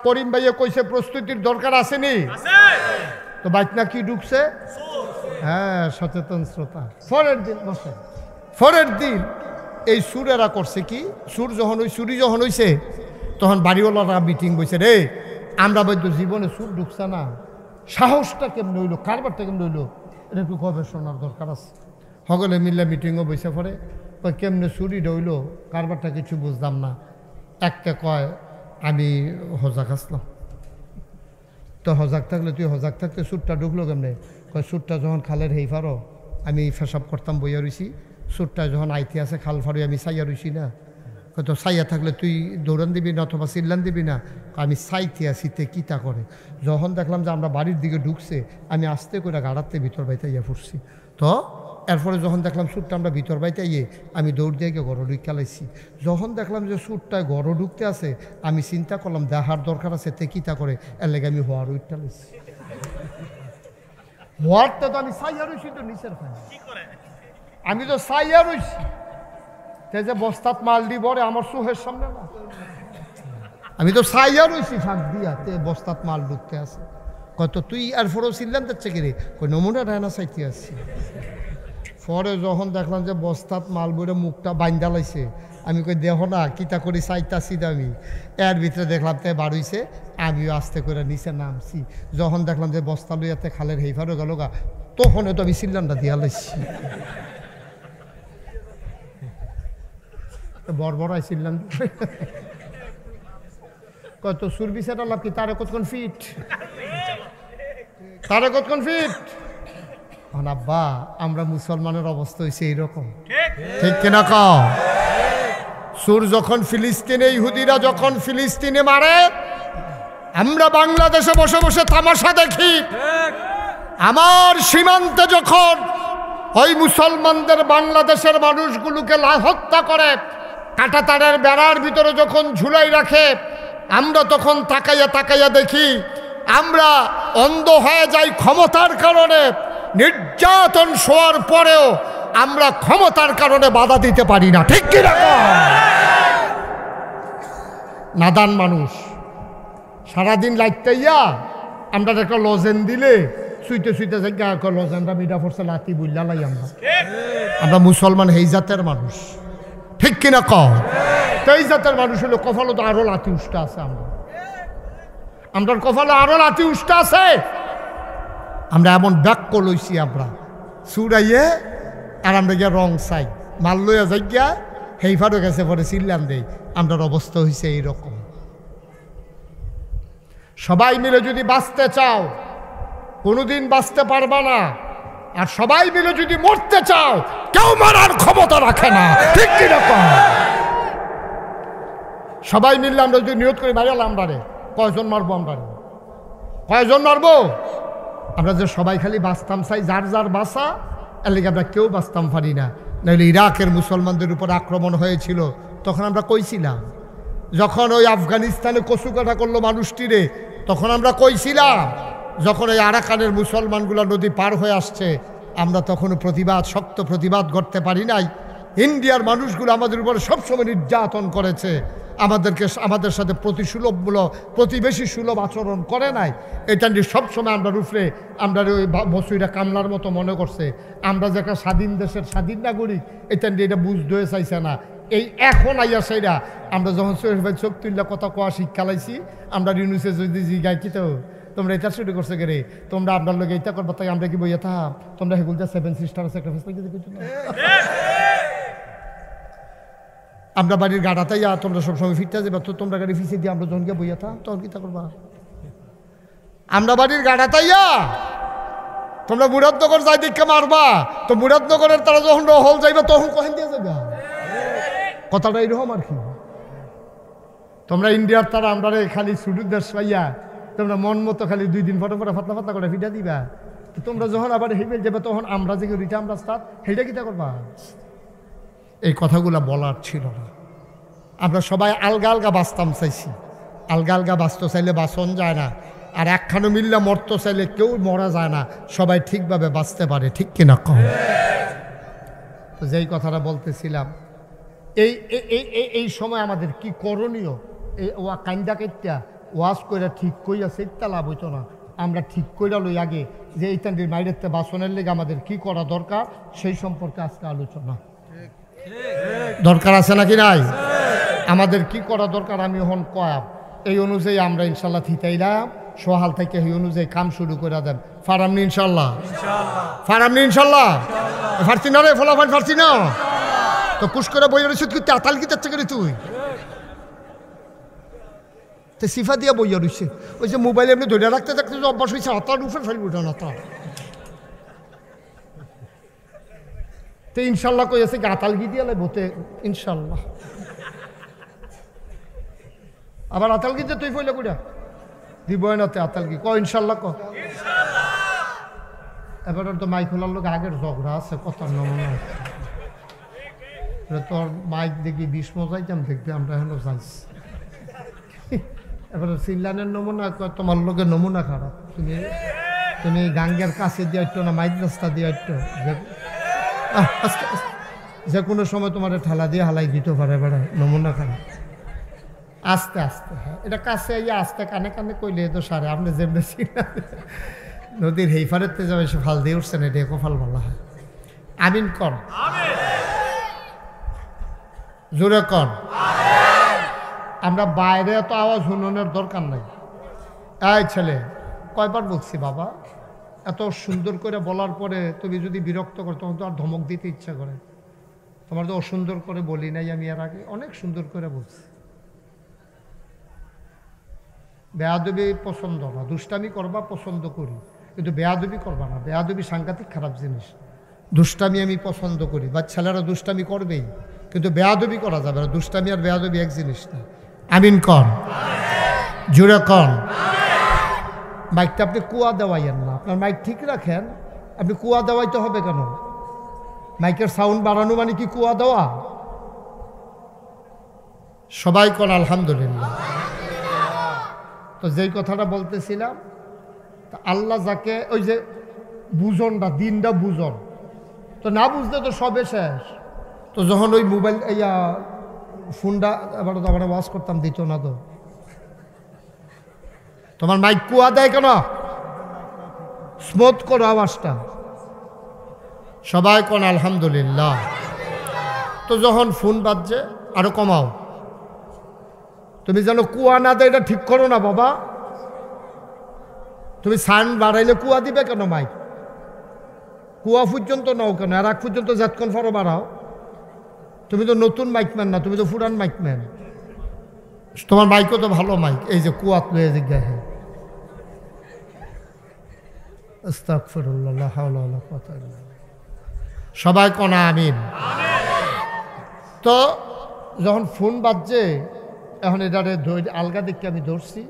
করিম ভাইয়া কইছে প্রস্তুতির দরকার আসেনি, তো বাইকনা কি ঢুকছে? হ্যাঁ, সচেতন শ্রোতা। পরের দিন বসে, পরের দিন এই সুরেরা করছে কি, চুরি যখন হইছে তখন বাড়িওয়ালারা মিটিং বইছে, রে আমরা বৈদ্য জীবনে সুর ঢুকছে না, সাহসটা কেমন হইলো, কারবারটা কেমন হইলো, এটা একটু গবেষণার দরকার আছে। সকলে মিললে মিটিংও বসে পড়ে, কয় কেমনে চুরি হইলো, কারবারটা কিছু বুঝলাম না। একটা কয় আমি হজাক আসলাম। তো হজাক থাকলে তুই হজাক থাকতে সুরটা ঢুকলো কেমনে? কয় সুরটা যখন খালের হেই ফারো আমি ফেসাব করতাম বইয়া রইছি, সুরটা যখন আইতে আছে খাল ফারো আমি সাইয়া রইছি না। তো সাইয়া থাকলে তুই দৌড়ান দিবি না অথবা চিল্লান দিবি না? আমি সাইতে আসিতে কিতা করে। যখন দেখলাম যে আমরা বাড়ির দিকে ঢুকছে আমি আস্তে করে গাড়াতে ভিতর বাইতে ইয়ে ফুটছি। তো এরপরে যখন দেখলাম সুরটা আমরা ভিতর বাইতে ইয়ে আমি দৌড় দিয়ে গিয়ে গড় ঢুকে লাইছি। যখন দেখলাম যে সুরটায় গড় ঢুকতে আছে আমি চিন্তা করলাম দেখার দরকার আছে তে কিতা করে, এর লেগে আমি হওয়ার উঠতে লাইছি। হওয়ারটা তো আমি সাইয়া রইছি, তো নিচের আমি তো সাইয়া রইছি, যে বস্তাত মাল দি বরে আমার চোখের সামনে না, আমি তো সাইয়া রইছি ফাঁক দিয়া, তে বস্তাত মাল ঢুকতে আছে। কত তুই আর ফোরও চিল্লান যাচ্ছে কি রে? কই নমুনা রায়না চাইতে আসছি। পরে যখন দেখলাম যে বস্তাত মাল বইরে মুখটা বাইন্দা লাইছে, আমি কই দেহ না কিতা করি চাইতাছি আমি। এর ভিতরে দেখলাম তে বাড়ইছে, আমিও আস্তে করে নিচে নামছি। যখন দেখলাম যে বস্তা লইয়াতে খালের হেইফারও গেল গা, তখন তো আমি চিল্লানটা দিয়া লাইছি। বড় আইছিলাম কত সুরবি সেটা লাভ কি তারে কতক্ষণ ফিট, তারে কতক্ষণ ফিট। আব্বা আমরা মুসলমানের অবস্থা হয়েছে এইরকম, ঠিক কিনা ক? সুর যখন ফিলিস্তিনে, ইহুদিরা যখন ফিলিস্তিনে মারে, আমরা বাংলাদেশে বসে বসে তামাশা দেখি। আমার সীমান্তে যখন ওই মুসলমানদের বাংলাদেশের মানুষগুলোকে হত্যা করে, কাঁটা তারের বেড়ার ভিতরে যখন ঝুলাই রাখে, আমরা তখন তাকাইয়া তাকাইয়া দেখি। আমরা অন্ধ হয়ে যাই ক্ষমতার কারণে, নির্যাতন শোয়ার পরেও আমরা ক্ষমতার কারণে বাধা দিতে পারি না, ঠিক কি না? নাদান মানুষ সারাদিন লাইটাইয়া আমরা একটা লজেন দিলে শুইতে শুইতে লজেনটা মিডা পড়ছে লাতি বুল্লা লাই। আমরা মুসলমান এই জাতের মানুষ, ঠিক কিনা ক? এই জাতের মানুষ হলো কপালে তো আরো লাতি উষ্টা আছে, আমরা কপালে আরো লাতি উষ্টা আছে। আমরা এমন ব্যাক্য লইছি, আমরা সুরাইয়ে আর আমরা গিয়া রং চাই মাল লইয়া যাই গিয়া হেইফারও গেছে পরে চিল্লান দেই। আমরার অবস্থা হয়েছে এইরকম। সবাই মিলে যদি বাঁচতে চাও কোনোদিন বাঁচতে পারবা না, আর সবাই মিলে যদি মরতে চাও কেউ মারার ক্ষমতা রাখে না, ঠিক কিরকম? সবাই মিললে আমরা যদি নিয়ত করি মারিয়াল আমরা রে কয়জন মারবো, আমরা রে কয়জন মারবো? আমরা যে সবাই খালি বাঁচতাম চাই, যার যার বাঁচা, এর লিগে আমরা কেউ বাঁচতাম পারি না। নাহলে ইরাকের মুসলমানদের উপর আক্রমণ হয়েছিল তখন আমরা কইছিলাম, যখন ওই আফগানিস্তানে কচুকাটা করলো মানুষটিরে তখন আমরা কইছিলাম, যখন ওই আরাকানের মুসলমানগুলো নদী পার হয়ে আসছে আমরা তখনও প্রতিবাদ, শক্ত প্রতিবাদ করতে পারি নাই। ইন্ডিয়ার মানুষগুলো আমাদের উপরে সবসময় নির্যাতন করেছে, আমাদের সাথে প্রতিবেশী সুলভ আচরণ করে নাই। এটা নিয়ে সবসময় আমরা রুফরে আমরা ওই বসুইরা কামলার মতো মনে করছে আমরা যে একটা স্বাধীন দেশের স্বাধীন নাগরিক, এটা নিয়ে এটা বুঝতে হয়ে চাইছে না। এই এখন আইয়া সেইরা আমরা যখন ভাই চোখ তুললে কথা কোয়া শিক্ষা লাইছি, আমরা রিনুসে যদি জিগাই কি তো তোমরা এটা শুরু করছে গে রে, তোমরা আপনার লোক এইটা করবো, তাই আমরা কি বইয়া থাম, তোমরা হেগুলটা 7 সিস্টার স্যাক্রিফাইস করতে কিছু না। আমরা বাড়ির গাড়াতে যা তোমরা সবসময় ফিরতে যাবে, তো তোমরা গাড়ি ফিসে দিয়ে আমরা যখন গিয়ে বইয়া থাম তখন কি তা করবা? আমরা বাড়ির গাড়াতে যা তোমরা মুরাদনগর যাই দিকে মারবা, তো মুরাদনগরের তারা যখন হল যাইবা তখন কহেন দিয়ে যাবে। কথাটা এইরকম আর কি। তোমরা ইন্ডিয়ার তারা আমরা খালি ছুটির দেশ পাইয়া তোমরা মন মতো খালি 2 দিন পরে পরে ফাতলা ফাতলা করে ফিটা দিবা, তোমরা যখন আবার হেবেল যাবে তখন আমরা যে রিটা আমরা স্টার্ট সেইটা কিতা করবা? এই কথাগুলো বলার ছিল না। আমরা সবাই আলগা আলগা বাঁচতাম চাইছি, আলগা আলগা বাঁচতে চাইলে বাঁচন যায় না, আর একখানো মিললে মরতে চাইলে কেউ মরা যায় না, সবাই ঠিকভাবে বাঁচতে পারে, ঠিক কিনা কম? তো যেই কথাটা বলতেছিলাম, এই সময় আমাদের কি করণীয়? এই ওয়া কান্দা কেটটা ওয়াজ কইরা ঠিক কইয়া সেটা লাভ হইতো না। আমরা ঠিক কইরা লই আগে যে এই তান্ডির মাইরেতে বাসনের লেগে আমাদের কি করা দরকার সেই সম্পর্কে আজকে আলোচনা দরকার আছে নাকি নাই? আমাদের কি করা দরকার আমি হন কয়াব এই অনুযায়ী আমরা ইনশাল্লাহ থিতাইলাম সোহাল থেকে এই অনুযায়ী কাম শুরু করে দেন। ফারামনি ইনশাল্লাহ, ফারামনি ইনশাল্লাহ। ফারছি না রে ফলাফল ফারছি না তো কুশ করে বই রয়েছে তুই তাতাল কি চাচ্ছে করে তুই তো সিফা দিয়া বইয়া রয়েছে ওই যে মোবাইল এমনি ধরে রাখতে থাকতে অভ্যাস হয়েছে হাতার উপরে ফেলবি ওঠা না তো ইনশাল্লাহ কই আছে গাতাল গি দিয়ে বতে ইনশাল্লাহ আবার আতাল গি যে তুই ফইলে কুড়া দিব না তে আতাল গি ক ইনশাল্লাহ ক এবার তো মাইক খোলার লোক আগের ঝগড়া আছে কথার নমুনা তোর মাইক দেখি 20 মজাইতাম দেখবে আমরা এখন যাইছি এবার সিল্লানের নমুনা তোমার লোকের নমুনা খারাপ তুমি তুমি গাঙ্গের কাছে দিয়ে একটু না মাইক রাস্তা দিয়ে একটু যে কোনো সময় তোমার ঠেলা দিয়ে হালাই দিতে পারে বেড়া নমুনা খারাপ আস্তে আস্তে। হ্যাঁ এটা কাছে ইয়ে আস্তে কানে কানে কইলে তো সারে আপনি যেমনি নদীর হেই ফারেতে যাবে সে ফাল দিয়ে উঠছেন এটা কপাল ভালো হয়। আমিন কর জোরে কর। আমরা বাইরে এত আওয়াজ শুনানোর দরকার নাই। এই ছেলে কয়বার বলছি বাবা এত সুন্দর করে বলার পরে তুমি যদি বিরক্ত করো তখন তো আর ধমক দিতে ইচ্ছা করে। তোমার তো অসুন্দর করে বলি নাই আমি এর আগে অনেক সুন্দর করে বলছি। বেয়াদবি পছন্দ না, দুষ্টামি করবা পছন্দ করি কিন্তু বেয়াদবি করবা না। বেয়াদবি সাংঘাতিক খারাপ জিনিস। দুষ্টামি আমি পছন্দ করি বা ছেলেরা দুষ্টামি করবেই কিন্তু বেয়াদবি করা যাবে না। দুষ্টামি আর বেয়াদবি এক জিনিস না। আমিন কর জোরে কর। মাইকটা আপনি কুয়া দেওয়াইয়েন না, আপনার মাইক ঠিক রাখেন। আপনি কুয়া দেওয়াইতে হবে কেন? মাইকের সাউন্ড বাড়ানো মানে কি কুয়া দেওয়া? সবাই কর আলহামদুলিল্লাহ। তো যেই কথাটা বলতেছিলাম তা আল্লাহ যাকে ওই যে বুঝনটা দিনটা বুঝন তো না বুঝতে তো সবে শেষ। তো যখন ওই মোবাইল ইয়া ফোনটা এবার তো আমরা ওয়াশ করতাম দিত না তো তোমার মাইক কুয়া দেয় কেন? স্মুথ করো আওয়াজটা। সবাই কোন আলহামদুলিল্লাহ। তো যখন ফোন বাজছে আরো কমাও। তুমি যেন কুয়া না দেয় এটা ঠিক করো না বাবা। তুমি সাউন্ড বাড়াইলে কুয়া দিবে কেন? মাইক কুয়া পর্যন্ত নাও কেন? আর এক পর্যন্ত যতক্ষণ ফরো বাড়াও। তুমি তো নতুন মাইকম্যান না, তুমি তো পুরান মাইকম্যান। তোমার মাইকও তো ভালো মাইক। এই যে কুয়াত লয়ে জিজ্ঞাসা হ্যাঁ আস্তাগফিরুল্লাহ লা হাওলা ওয়ালা কুওয়াতা ইল্লা বিল্লাহ। সবাই কোন আমিন। তো যখন ফোন বাজছে এখন এটারে আলগা দেখে আমি ধরছি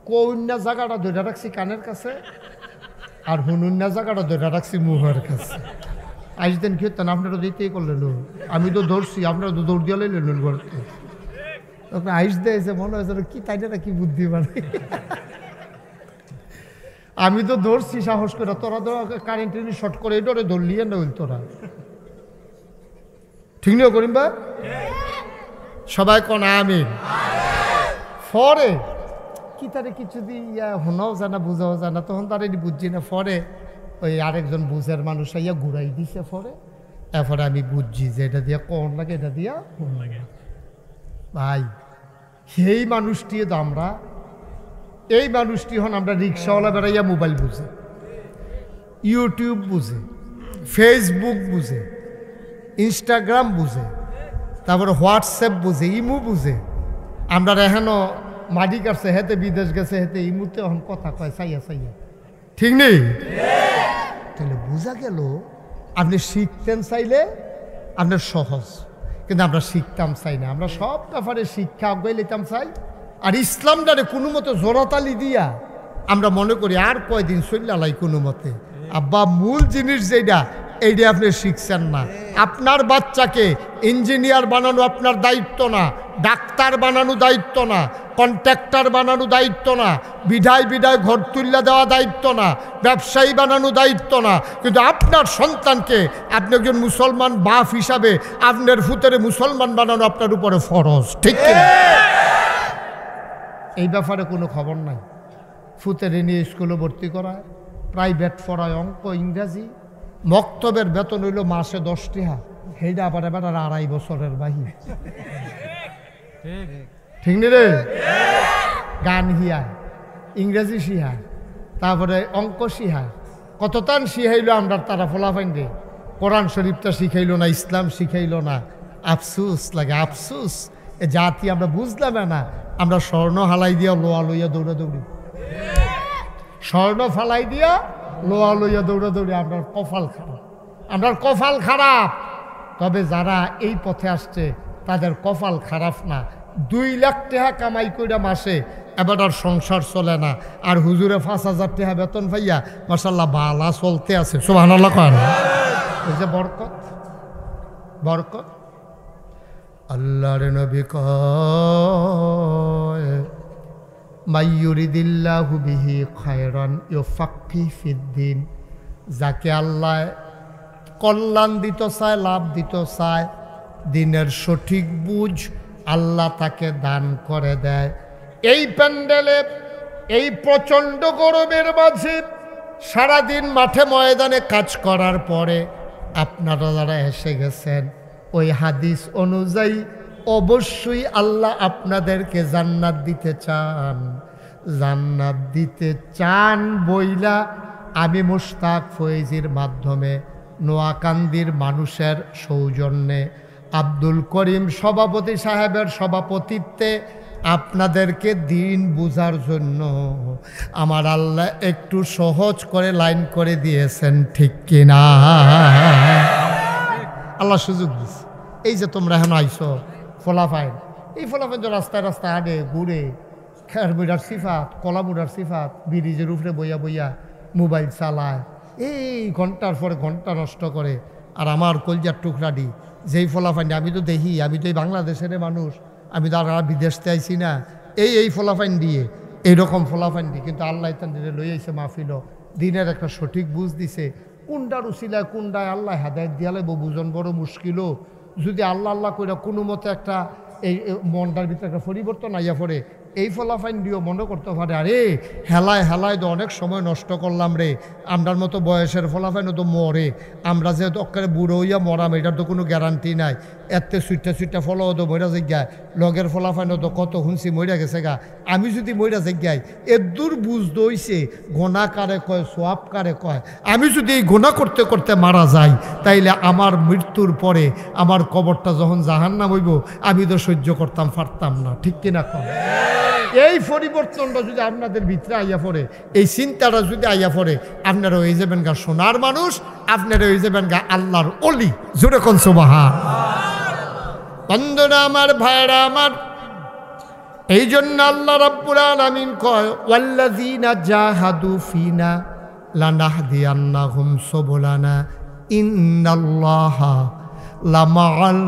কন্যা জায়গাটা ধরে রাখছি কানের কাছে আর হুনুন্যা জায়গাটা ধরে রাখছি মুহের কাছে। আইস দেন কি হতেন আপনারা দিতেই করলেন, আমি তো ধরছি আপনারা তো দৌড় দিয়ে লেন ঘরতে। তখন আইস দেয় যে মনে হয় কি তাইটা কি বুদ্ধি মানে আমি তো ধরছি সাহস করে। তোরা তো কারেন্ট শর্ট করে ডরে ধরলিয়ে না হইল তোরা ঠিক নিও করিম বা সবাই কোন আমিন। ফরে কি তারে কিছু দিন ইয়া হোনাও জানা বুঝাও জানা তখন তার এটি বুঝছি না। ফরে ওই আরেকজন বুঝের মানুষ ইয়া ঘুরাই দিছে। ফরে এরপরে আমি বুঝছি যে এটা দিয়া কোন লাগে এটা দিয়া কোন লাগে। ভাই সেই মানুষটি তো আমরা এই মানুষটি হন আমরা রিক্সাওয়ালা বেড়াইয়া মোবাইল বুঝে, ইউটিউব বুঝে, ফেসবুক বুঝে, ইনস্টাগ্রাম বুঝে, তারপরে হোয়াটসঅ্যাপ বুঝে, ইমু বুঝে। আমরা এখনো মাটি কাটছে হেতে বিদেশ গেছে হেতে ইমুতে এখন কথা কয় চাইয়া চাইয়া ঠিক নেই। তাহলে বোঝা গেল আপনি শিখতেন চাইলে আপনার সহজ, কিন্তু আমরা শিখতাম চাই না। আমরা সব ব্যাপারে শিক্ষা আগে নিতাম চাই আর ইসলামটারে কোনো মতো জোরাতালি দিয়া আমরা মনে করি আর কয়দিন চল্লালাই কোনো মতে। আব্বা মূল জিনিস যেটা এইটা আপনি শিখছেন না। আপনার বাচ্চাকে ইঞ্জিনিয়ার বানানো আপনার দায়িত্ব না, ডাক্তার বানানো দায়িত্ব না, কন্ট্রাক্টর বানানো দায়িত্ব না, বিধায় বিধায় ঘর তুল্লা দেওয়া দায়িত্ব না, ব্যবসায়ী বানানো দায়িত্ব না। কিন্তু আপনার সন্তানকে আপনি একজন মুসলমান বাপ হিসাবে আপনার ফুতেরে মুসলমান বানানো আপনার উপরে ফরজ ঠিক কিনা? এই ব্যাপারে কোনো খবর নাই। ফুতেরে নিয়ে স্কুলে ভর্তি করায়, প্রাইভেট পড়ায়, অঙ্ক ইংরাজি। মক্তবের বেতন হইল মাসে 10 টাকা, সেইটা আবার এবার 2.5 বছরের বাহির। ঠিক নি রে? গান হিয়ায়, ইংরেজি শিহায়, তারপরে অঙ্ক শিহায়, কত তান শিখাইলো আমরা তারা ফলাফাইন রে। কোরআন শরীফটা শিখাইলো না, ইসলাম শিখাইলো না। আফসুস লাগে, আফসুস। এ জাতি আমরা বুঝলাম না। আমরা স্বর্ণ হালাই দিয়া লোয়া লইয়া দৌড়াদৌড়ি, স্বর্ণ ফালাই দিয়া লোয়া লইয়া দৌড়াদৌড়ি। আমরা কপাল খারাপ, আমরা কপাল খারাপ। তবে যারা এই পথে আসছে তাদের কপাল খারাপ না। 2 লাখ টাকা কামাই কইরা মাসে এবার আর সংসার চলে না, আর হুজুরে 5,000 টাকা বেতন পাইয়া মাশাআল্লাহ বালা চলতে আছে। সুবহানাল্লাহ কয় না? এই যে বরকত, বরকত। আল্লাহর নবী কয় মাইয়ুরিদিল্লাহু বিহি খায়রান ইউফাক্কিহু ফিদ্দিন। যাকে আল্লাহ কল্যাণ দিতে চায়, লাভ দিতে চায়, দিনের সঠিক বুঝ আল্লাহ তাকে দান করে দেয়। এই প্যান্ডেলে এই প্রচণ্ড গরমের মাঝে সারাদিন মাঠে ময়দানে কাজ করার পরে আপনারা যারা এসে গেছেন, ওই হাদিস অনুযায়ী অবশ্যই আল্লাহ আপনাদেরকে জান্নাত দিতে চান। জান্নাত দিতে চান বইলা আমি মুশতাক ফয়েজির মাধ্যমে নোয়াকান্দির মানুষের সৌজন্যে আব্দুল করিম সভাপতি সাহেবের সভাপতিত্বে আপনাদেরকে দিন বুঝার জন্য আমার আল্লাহ একটু সহজ করে লাইন করে দিয়েছেন, ঠিক কিনা? আল্লাহ সুযোগ দিচ্ছে। এই যে তোমরা এখন আইসো ফলাফাইন, এই ফলাফাইন তো রাস্তায় রাস্তায় আগে ঘুরে খের বুড়ার সিফাত, কলা বুড়ার সিফাত, ব্রিজের উপরে বইয়া বইয়া মোবাইল চালায়, এই ঘন্টার পরে ঘন্টা নষ্ট করে। আর আমার কলজার টুকরাডি যেই ফলাফাইন আমি তো দেখি, আমি তো এই বাংলাদেশের মানুষ, আমি তো আর বিদেশতে আইছি না। এই ফলাফাইন দিয়ে, এইরকম ফলাফাইন দিয়ে কিন্তু আল্লাহ তাদের লই আইছে মাহফিল। দিনের একটা সঠিক বুঝ দিছে, কোনটার উসিলায় কোনটায় আল্লাহ হেদায়েত দিয়ালে বুঝন বড় মুশকিলও। যদি আল্লাহ আল্লাহ করে কোনো মতে একটা এই মনটার ভিতরে একটা পরিবর্তন আইয়া পড়ে, এই ফলাফাইন দিয়েও মনে করতে পারে আরে হেলায় হেলায় তো অনেক সময় নষ্ট করলাম রে। আমরার মতো বয়সের ফলাফাইনও তো মরে, আমরা যে অক্কারে বুড়ো হইয়া মরাম এটার তো কোনো গ্যারান্টি নাই। এতে সুইটটা ফলাও তো মইরা যাইগায়, লগের ফলাফাইনও তো কত শুনছি মইরা গেছে গা। আমি যদি মইরা যাইগাই এদূর বুঝতে হইছে গোনা কারে কয়, সোয়াব কারে কয়। আমি যদি এই গোনা করতে করতে মারা যাই, তাইলে আমার মৃত্যুর পরে আমার কবরটা যখন জাহান্নাম হইব আমি তো সহ্য করতাম পারতাম না, ঠিক কিনা কয়? এই পরিবর্তনটা যদি আপনাদের ভিতরে আইয়া পড়ে, এই চিন্তাটা যদি আইয়া পড়ে, আপনারা হয়ে যাবেন গা সোনার মানুষ, আপনারা হয়ে যাবেন গা আল্লাহর ওলি। জোরে কোন সুবহান। বন্ধুরা আমার, ভাইরা আমার, এই জন্য আল্লাহ রাব্বুল আলামিন কয় ওয়াল্লাযীনা জাহাদু ফিনা লানাহদিয়ান্নাহুম সুবুলানা ইন্নাল্লাহা লামাআল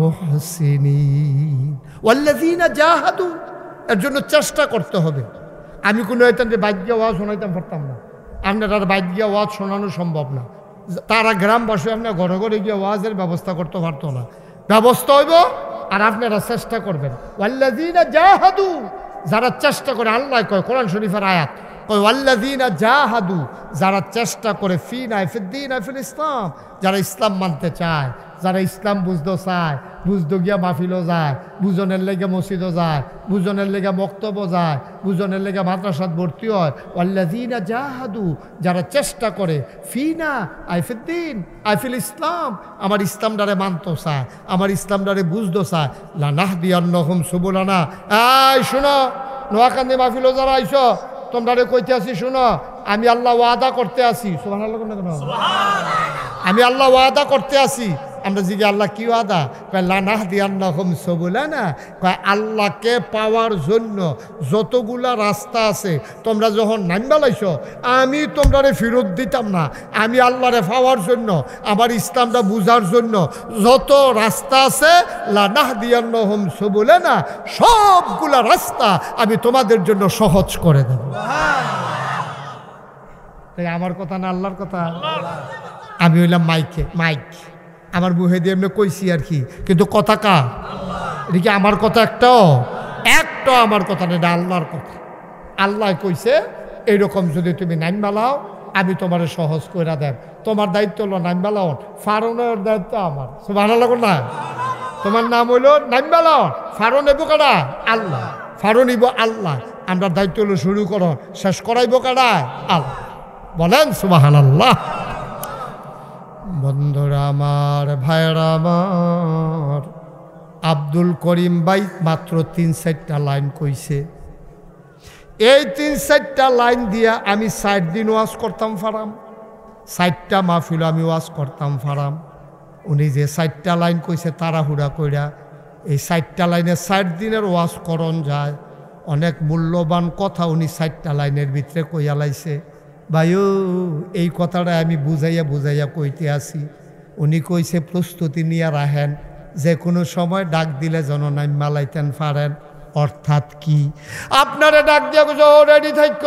মুহসিনিন। ওয়াল্লাযীনা জাহাদু, এর জন্য চেষ্টা করতে হবে। আমি কোনো এতেন যে বাইক গিয়ে ওয়াজ শোনাইতাম পারতাম না, আপনার আর বাইক গিয়ে ওয়াজ শোনানো সম্ভব না। তারা গ্রামবাসী আপনার ঘরে ঘরে গিয়ে ওয়াজের ব্যবস্থা করতে পারতো না। ব্যবস্থা হইব আর আপনারা চেষ্টা করবেন। ওয়াল্লাযীনা জাহাদু, যারা চেষ্টা করে, আল্লাহ কয় কোরআন শরীফের আয়াত, কয় ওয়াল্লাযীনা জাহাদু, যারা চেষ্টা করে, ফিনা ফিদ্দিন ফিল ইসলাম, যারা ইসলাম মানতে চায়, যারা ইসলাম বুঝতে চায়, বুঝতে গিয়া মাহফিলও যায়, বুঝনের লেগে মসজিদও যায়, বুঝনের লেগে বক্তব্য যায়, বুঝনের লেগে মাদ্রাসাত ভর্তি হয়। ওয়াল্লাযীনা জাহাদু, যারা চেষ্টা করে, ফিনা ফিদ্দিন ফিল ইসলাম, আমার ইসলামটারে মানতে চায়, আমার ইসলামটারে বুঝতে চায়, লানাহদিয়ান্নাহুম সুবুলানা। এই শোনো, নোয়াকান্দি মাহফিলও যারা আইছো, তোমরা কইতে আসি শোনো, আমি আল্লাহ ওয়াদা করতে আসি। সুবহানাল্লাহ, আমি আল্লাহ ওয়াদা করতে আসি। আমরা জিজ্ঞে আল্লাহ কি ওয়াদা? কয় লানাহদিয়ান্নাহুম সুবুলানা, কয় আল্লাহকে পাওয়ার জন্য যতগুলা রাস্তা আছে তোমরা যখন নামবা লাইছো, আমি তোমরা ফেরত দিতাম না। আমি আল্লাহরে পাওয়ার জন্য, আমার ইসলামটা বুঝার জন্য যত রাস্তা আছে, লানাহদিয়ান্নাহুম সুবুলানা, সবগুলা রাস্তা আমি তোমাদের জন্য সহজ করে দেব। তাই আমার কথা না আল্লাহর কথা? আমি হইলাম মাইক, আমার মুহে দিয়ে এমনি কইছি আর কি, কিন্তু কথা কার? এটা কি আমার কথা? একটা এটা আমার কথা না, এটা আল্লাহর কথা। আল্লাহ কইছে এইরকম যদি তুমি নাইমবালাও আমি তোমার সহজ করে দেব। তোমার দায়িত্ব হলো নাইমবালাও, ফারনের দায়িত্ব আমার। সুবহানাল্লাহ না? তোমার নাম হইলো নাইমবালাও, ফারন নেবো কারা? আল্লাহ। ফারন নিব আল্লাহ। আমরা দায়িত্ব হলো শুরু করো, শেষ করাইব কারা? আল্লাহ। বলেন সুবহানাল্লাহ। বন্ধুরা আমার, ভাইরা আমার, আব্দুল করিম ভাই মাত্র 3-4টা লাইন কইছে। এই 3-4টা লাইন দিয়া আমি 60 দিন ওয়াজ করতাম ফারাম, 60টা মাহফিল আমি ওয়াজ করতাম ফারাম। উনি যে 60টা লাইন কইছে তাড়াহুড়া কইরা, এই 60টা লাইনে 60 দিনের ওয়াজ করণ যায়। অনেক মূল্যবান কথা উনি 60টা লাইনের ভিতরে কইয়া লাইছে। ভাইও এই কথাটা আমি বুঝাইয়া কইতে আসি। উনি কইছে প্রস্তুতি নিয়ে রাখেন, যে কোনো সময় ডাক দিলে যেন নাইমা লাইতেন পারেন। অর্থাৎ কি? আপনারা ডাক দিয়ে রেডি থাক,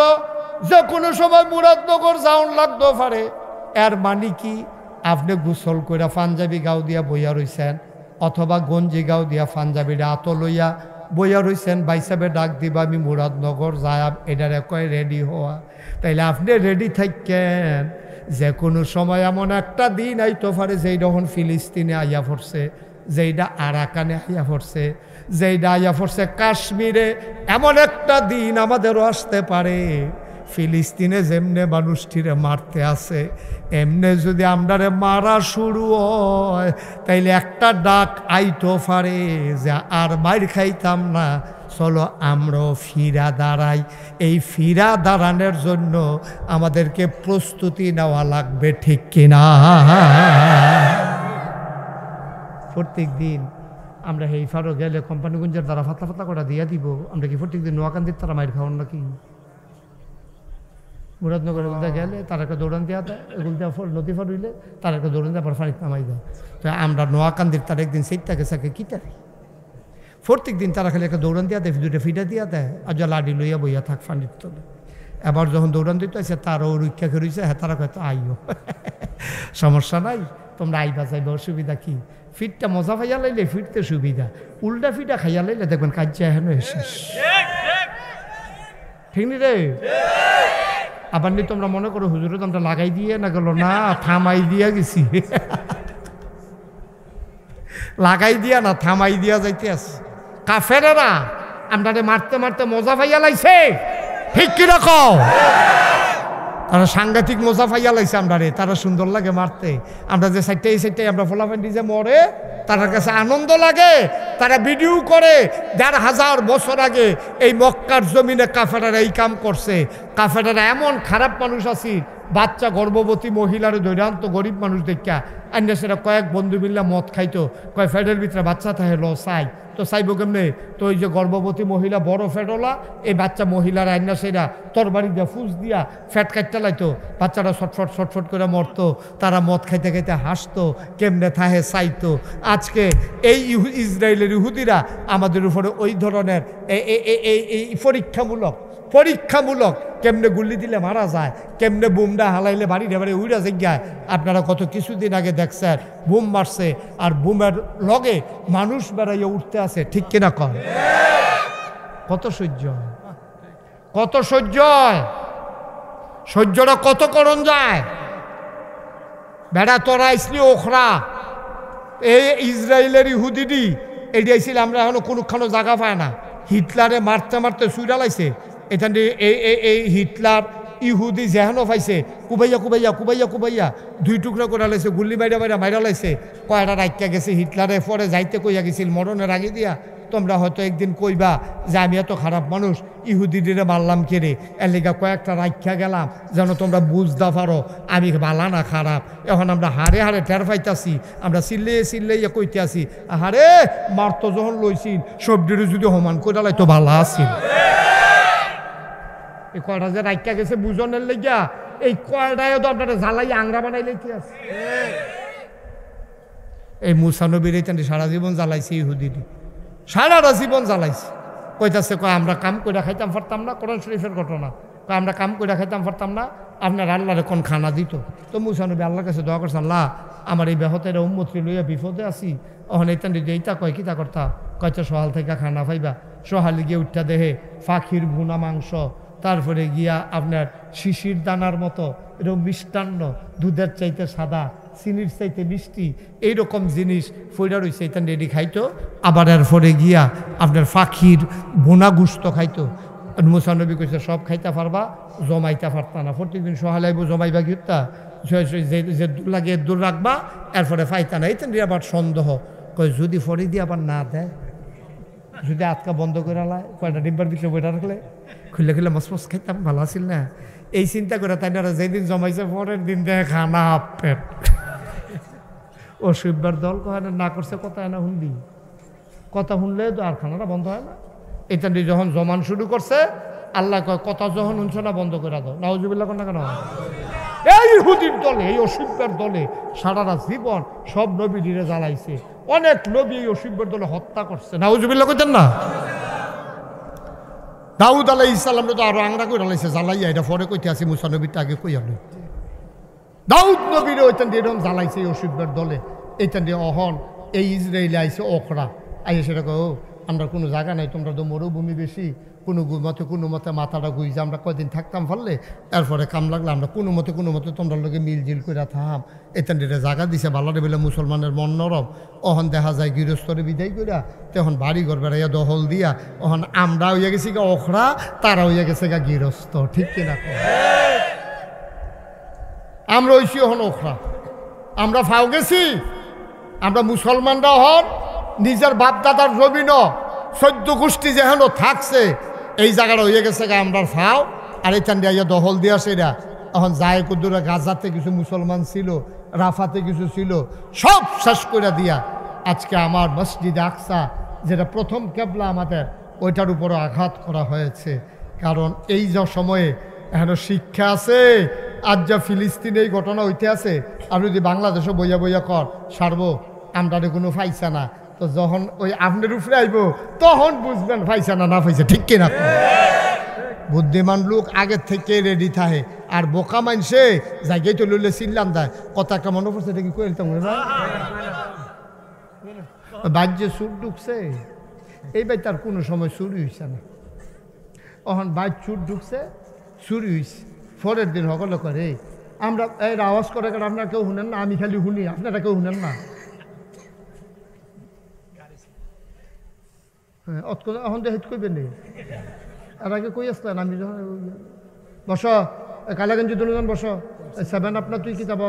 যে কোনো সময় মুরাদনগর যাওন লাগতো পারে। এর মানে কি? আপনি গোসল কইরা পাঞ্জাবি গাও দিয়া বইয়া রইছেন, অথবা গঞ্জি গাও দিয়া পাঞ্জাবিটা আত লইয়া বইয়া রইছেন, বাইসাবে ডাক দিবা আমি মুরাদনগর যায়াম, এটারে কয় রেডি হওয়া। তাইলে আপনি রেডি থাকেন, যে কোনো সময় এমন একটা দিন আইতো পারে যেই যখন ফিলিস্তিনে আইয়া পড়ছে, যেইটা আরাকানে আইয়া পড়ছে, যেইটা আইয়া পড়ছে কাশ্মীরে। এমন একটা দিন আমাদেরও আসতে পারে, ফিলিস্তিনে যেমনে মানুষটিরে মারতে আছে, এমনে যদি আমরারে মারা শুরু হয়, তাইলে একটা ডাক আইতো পারে যে আর মাইর খাইতাম না, চলো আমরাও ফিরা দাঁড়াই। এই ফিরা দাঁড়ানোর জন্য আমাদেরকে প্রস্তুতি নেওয়া লাগবে, ঠিক কিনা? প্রত্যেক দিন আমরা এই ফারো গেলে কোম্পানিগঞ্জের দ্বারা ফাতলা করে দিয়ে দিব। আমরা কি প্রত্যেক দিন নোয়াকান্দির তারা মাইর খাওয়ান নাকি? মুরাদনগর গেলে তার একটা দৌড়ান দেওয়া দেয়, এগুলো দেওয়া নদী ফার হইলে তার একটা দৌড়ান দেওয়ার পর ফানিত নামাই দেয়। তো আমরা নোয়াকান্দির তার একদিন সেইটাকে সাকে কিতারি প্রত্যেক দিন তারা খালি একটা দৌড়ান দেওয়া দেয়, 2টা ফিটা দিয়া দেয়, আর যা লাডি লইয়া বইয়া থাক ফানির তলে। এবার যখন দৌড়ান দিতে আছে তারও রক্ষা করেছে, হ্যাঁ তারা হয়তো আইও, সমস্যা নাই, তোমরা আইবা যাইবা, অসুবিধা কি? ফিটটা মজা পাইয়া লাইলে ফিরতে সুবিধা, উল্টা ফিটা খাইয়া লাইলে দেখবেন কাজে এখন শেষ। ঠিক নি রে? আবার নি তোমরা মনে করো হুজুরে তোমরা লাগাই দিয়ে না গেল, না থামাই দিয়া গেছি, লাগাই দিয়া না থামাই দিয়া যাইতে আছে। কাফেরেরা আমরা মারতে মারতে মজা পাইয়া লাইছে, ঠিক কিরকম? তারা সাংঘাতিক মজা পাইয়া লাইছে আমরা রে, তারা সুন্দর লাগে মারতে। আমরা যে সাইডটাই আমরা ফলাফান্ডি যে মরে, তার কাছে আনন্দ লাগে, তারা ভিডিও করে। 1,500 বছর আগে এই মক্কার জমিনে কাফেরারা এই কাম করছে। কাফেরারা এমন খারাপ মানুষ আছে, বাচ্চা গর্ভবতী মহিলার দৈরান্ত গরিব মানুষ দেখা আন্যা সেটা কয়েক বন্ধু মিল্লা মদ খাইতো, কয় ফ্যাটের ভিতরে বাচ্চা থাকে ল চাই, তো চাইব কেমনে? তো ওই যে গর্ভবতী মহিলা বড় ফ্যাটওয়ালা, এই বাচ্চা মহিলার আন্যা সেরা তরবারি দিয়া ফুস দিয়া ফ্যাট কাটতে লাইতো, বাচ্চারা ছটফট করে মরতো। তারা মদ খাইতে খাইতে হাসতো, কেমনে থাহে চাইতো। আজকে এই ইসরায়েলের ইহুদিরা আমাদের উপরে ওই ধরনের এই পরীক্ষামূলক কেমনে গুল্লি দিলে মারা যায়, কেমনে বুমটা হালাইলে বাড়ি উড়া জায়গায়। আপনারা কত কিছুদিন আগে দেখছেন বুম মারছে, আর বুমের লগে মানুষ বেড়াইয়া উঠতে আছে, ঠিক কিনা কর? কত সহ্য, কত সহ্য, সহ্যটা কত করণ যায়। বেড়া তোরা ইসলি ওখরা এই ইসরায়েলের ইহুদিডি এটি আইছিল, আমরা এখনো কোনোখানো জায়গা পায় না। হিটলারে মারতে মারতে সুইরা লাইছে। এখান এই হিটলার ইহুদি যেহানো পাইছে কুবাইয়া 2 টুকরা করে লাইছে, গুল্লি মাইরা লাইছে। কয়টা রাইকা গেছে হিটলারে, পরে যাইতে কইয়া গেছিল মরণের আগে দিয়া। তোমরা হয়তো একদিন কইবা যে আমি এত খারাপ মানুষ, ইহুদিরে মারলাম কেড়ে, এর লেগা কয়েকটা রাইখা গেলাম যেন তোমরা বুঝতে পারো আমি ভালা না খারাপ। এখন আমরা হারে হারে টের পাইতাছি, আমরা চিল্লাইয়া কইতে আসি, হারে মারতো যখন লইছিল সবজিরে যদি সমান করে লাইতো ভালা আছিল। এই কয়টা যে রাইখা গেছে বুঝনের লেগা, এই কয়টায় তো আপনারা জ্বালাই আংরা বানাইলে কি আছে। এই মুসা নবীর এই সারা জীবন জ্বালাইছে, ইহুদিটি সারাটা জীবন জ্বালাইছে। কইতাছে কয় আমরা কাম করে খাইতাম পারতাম না, কোরআন শরীফের ঘটনা, কয় আমরা কাম করে খাইতাম পারতাম না, আপনার আল্লাহরে কোন খানা দিত। তো মুসা নবী আল্লাহর কাছে দোয়া করছে, আল্লাহ আমার এই ব্যাহতের উম্মতকে লইয়া বিপদে আছি, ওখানে এইটা কয় কিতা করতা, কয়টা সহাল থেকে খানা পাইবা সহালে গিয়ে উঠটা দেহে পাখির ভুনা মাংস, তারপরে গিয়া আপনার শিশির দানার মতো এরকম মিষ্টান্ন, দুধের চাইতে সাদা, চিনির চাইতে মিষ্টি, এইরকম জিনিস ফইরা রয়েছে এটা রেডি খাইতো। আবার এরপরে গিয়া আপনার পাখির ভুনা গুস্ত খাইতো। মুসানবী কইছে সব খাইতে পারবা, জমাইতে পারতা না। প্রত্যেকদিন সহালাইব জমাইবা গিয়া যে দূর লাগে দূর রাখবা, এরপরে পাইতা না। এইটা আবার সন্দেহ কয় যদি ফরি দিয়ে আবার না দেয়, যদি আটকা বন্ধ করে লাই কয়টা ডিব্বার ভিতরে বইটা রাখলে খুলে খুলে মসমস খাইতাম, ভালো আছিল না। এই চিন্তা করে তাই না যেদিন জমাইছে পরের দিন দেখে খানা পেট। ও শিববার দল কয় না করছে কথা না শুনবি, কথা শুনলে তো আর খানাটা বন্ধ হয় না। এটা নিয়ে যখন জমান শুরু করছে আল্লাহ কয় কথা যখন শুনছো না বন্ধ করে দাও। নাউজুবিল্লাহ কোন না কেন? এই ইহুদির দলে, এই অসিব্যের দলে সারাটা জীবন সব নবীরে জ্বালাইছে। অনেক নবী এই অসিব্যের দলে হত্যা করছে। নাউজুবিল্লাহ কইতেন না? দাউদ আলাইহিস সালাম তো আরো আংরা করে লাইছে জ্বালাইয়া। এটা পরে কইতে আছে, মুসা নবীরটা আগে কইয়া লই। দাউদ নবীর ওইটান দিয়ে এরকম জ্বালাইছে এই অসিব্যের দলে। এইটান দিয়ে অহন এই ইসরায়েলে আইছে ওখরা আইসে সেটা কো আমরা কোনো জায়গা নাই, তোমরা তো মরুভূমি বেশি, কোনো মতে মাথাটা গুইছে আমরা কয়দিন থাকতাম ফেললে, এরপরে কাম লাগলে আমরা কোনো মতে তোমরা লোকে মিলজিল করে থাম। এতেন এটা জায়গা দিছে বাল্লারে বেলে মুসলমানের মন নরম। অহন দেখা যায় গৃহস্থরে বিদায় করিয়া তখন বাড়ি ঘর বেড়াইয়া দহল দিয়া অহন আমরা হইয়া গেছি গা ওখরা, তারা হইয়া গেছে গা গৃহস্থ। ঠিক কিনা? আমরা হইছি অহন ওখরা, আমরা ফাও গেছি। আমরা মুসলমানরা হন নিজের বাপদাদার জমিন 14 গোষ্ঠী যেহেন থাকছে এই জায়গাটা হয়ে গেছে গা আমরা ফাও। আর এই চান্দিয়া দহল দিয়া সেটা এখন যায় কুদ্দুরা গাজাতে কিছু মুসলমান ছিল, রাফাতে কিছু ছিল, সব শেষ করে দিয়া আজকে আমার মসজিদ আকসা যেটা প্রথম কেবলা আমাদের, ওইটার উপরও আঘাত করা হয়েছে। কারণ এই যে সময়ে এখন শিক্ষা আছে, আজ যা ফিলিস্তিনে এই ঘটনা হইতে আছে, আর যদি বাংলাদেশও বইয়া বইয়া কর সারবো আমরা কোনো পাইছা না, তো যখন ওই আপনার উপরে আইব তখন বুঝবেন পাইছা না পাইছে। ঠিক কিনা? বুদ্ধিমান লোক আগের থেকে রেডি থাকে, আর বোকা মানছে জায়গায় তো লইলে চিনলাম দেয়। কথা একটা মনে পড়ছে দেখি কই দিতাম বাজ্যে সুর ঢুকছে, এই বাই তার কোনো সময় চুরি হয়েছে না। এখন বাইক চুর ঢুকছে, চুরি হয়েছে। পরের দিন সকলে করে আমরা এর আওয়াজ করে কারণ আপনারা কেউ শুনেন না, আমি খালি শুনি, আপনারা কেউ শুনেন না। হ্যাঁ এখন হেট করবেন নি, আর আগে কই আসলেন আমি যখন বস কালাগঞ্জি দুজন বস 7 আপনার তুই কি যাব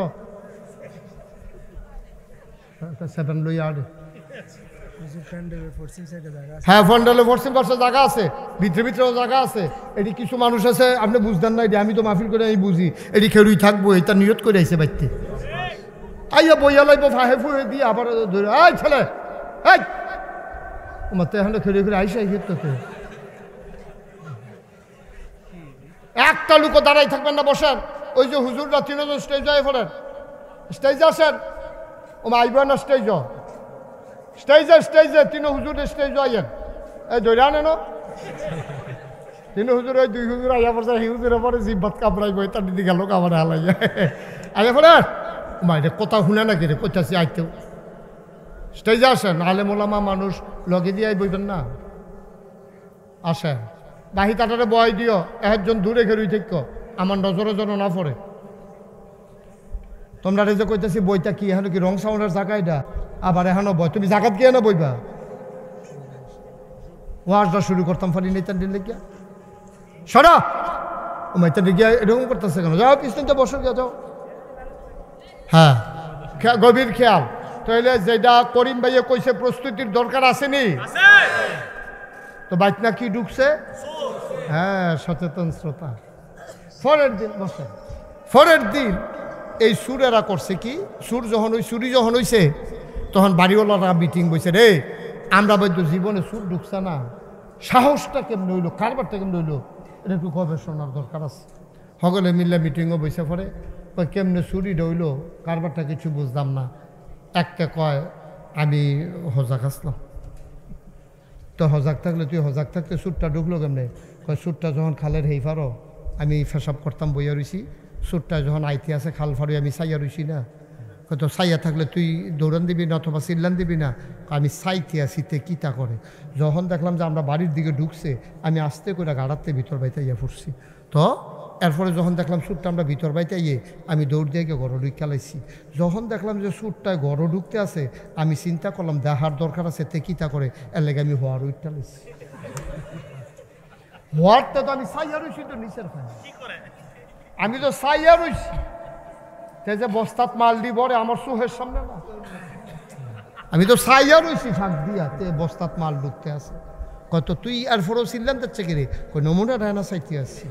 7 লই আর হ্যাঁ ফন্ডালে পশ্চিম পাশে জায়গা আছে, ভিতরেও জায়গা আছে। এটি কিছু মানুষ আছে আপনি বুঝতেন না, এটি আমি তো মাহফিল করে আমি বুঝি, এটি খেলুই থাকবো, এটা নিয়ত করে আইসে বাইতে আইয়া বইয়া লাইব ফাহে ফুয়ে দিয়ে আবার ধরে এই ছেলে এই আমার তো এখন খেলে খেলে আইসে তোকে একটা লুকো দাঁড়াই থাকবেন না, বসেন। ওই যে হুজুররা 3 জন স্টেজে আয় পড়েন, স্টেজে আসেন। ও আইব না স্টেজে 3 হুজুর স্টেজে আইয়েন। এই ধরে আনেন 3 হুজুর, ওই 2 হুজুর আইয়া পড়ছে, সেই হুজুরের পরে জিব্বাত কামড়াইব, তার দিদি গেল কামড় হালাইয়া আইয়া পড়ে মাইরে কথা শুনে নাকি রে কইতাছি আইতেও স্টেজে আসেন। আলেম ওলামা মানুষ লগে দিয়ে বইবেন না, আসেন। বাহি তাটারে বয় দিও, একজন দূরে ঘেরুই থাক, আমার নজরে যেন না পড়ে। তোমরা যে কইতেছি বইটা কি এখন কি রং সাউন্ডের জায়গা, এটা আবার এখনো বই, তুমি জায়গাত গিয়ে না বইবা। ওয়াজটা শুরু করতাম ফারি নেতার দিন লেগিয়া সরা ও মাইতা গিয়া এরকম করতেছে কেন? যাও পিছনটা বসো গিয়া যাও। হ্যাঁ গভীর খেয়াল। তাহলে যেটা করিম ভাইয়ে কইছে প্রস্তুতির দরকার আসেনি, তো বাইকনা কি ঢুকছে? হ্যাঁ সচেতন শ্রোতা। পরের দিন বসে, পরের দিন এই সুরেরা করছে কি, চুরি যখন হইছে তখন বাড়িওয়ালারা মিটিং বইছে, রে আমরা বৈদ্য জীবনে সুর ঢুকছে না, সাহসটা কেমন হইলো, কারবারটা কেমন হইলো, এটা একটু গবেষণার দরকার আছে। সকলে মিললে মিটিংও বসে পড়ে, কেমনে চুরি হইলো কারবারটা কিছু বুঝলাম না। একটা কয় আমি হজাক আসলাম, তো হজাক থাকলে তুই হজাক থাকতে সুরটা ঢুকলো কেমনে? কয় সুরটা যখন খালের হেই ফারো আমি পেশাব করতাম বইয়া রইছি, সুরটা যখন আইতে আছে খাল ফারো আমি চাইয়া রইছি না, হয়তো সাইয়া থাকলে তুই দৌড়ান দিবি না অথবা চিল্লান দিবি না। আমি সাইতে আসি তে কিতা করে। যখন দেখলাম যে আমরা বাড়ির দিকে ঢুকছে, আমি আস্তে করে গাড়াতে ভিতর বাইতে ইয়ে পড়ছি। তো এরপরে যখন দেখলাম সুরটা আমরা ভিতর বাইতে ইয়ে, আমি দৌড় দিয়ে গিয়ে গড় ঢুকে লাইছি। যখন দেখলাম যে সুরটায় গড় ঢুকতে আছে, আমি চিন্তা করলাম দেখার দরকার আছে তে কিতা করে, এর লেগে আমি হওয়ার উঠতে লাইছি। হওয়ারটা তো আমি সাইয়া রইছি তো নিচের খানে, আমি তো সাইয়া রইছি। যে বস্তাত মাল দি বরে আমার চোখের সামনে না, আমি তো সাইয়া রইছি ফাঁক দিয়া, তে বস্তাত মাল ঢুকতে আছে। কত তুই আর ফোরো ছিলেন তার চেকে রে, কই নমুনা রায়না চাইতে আসছি।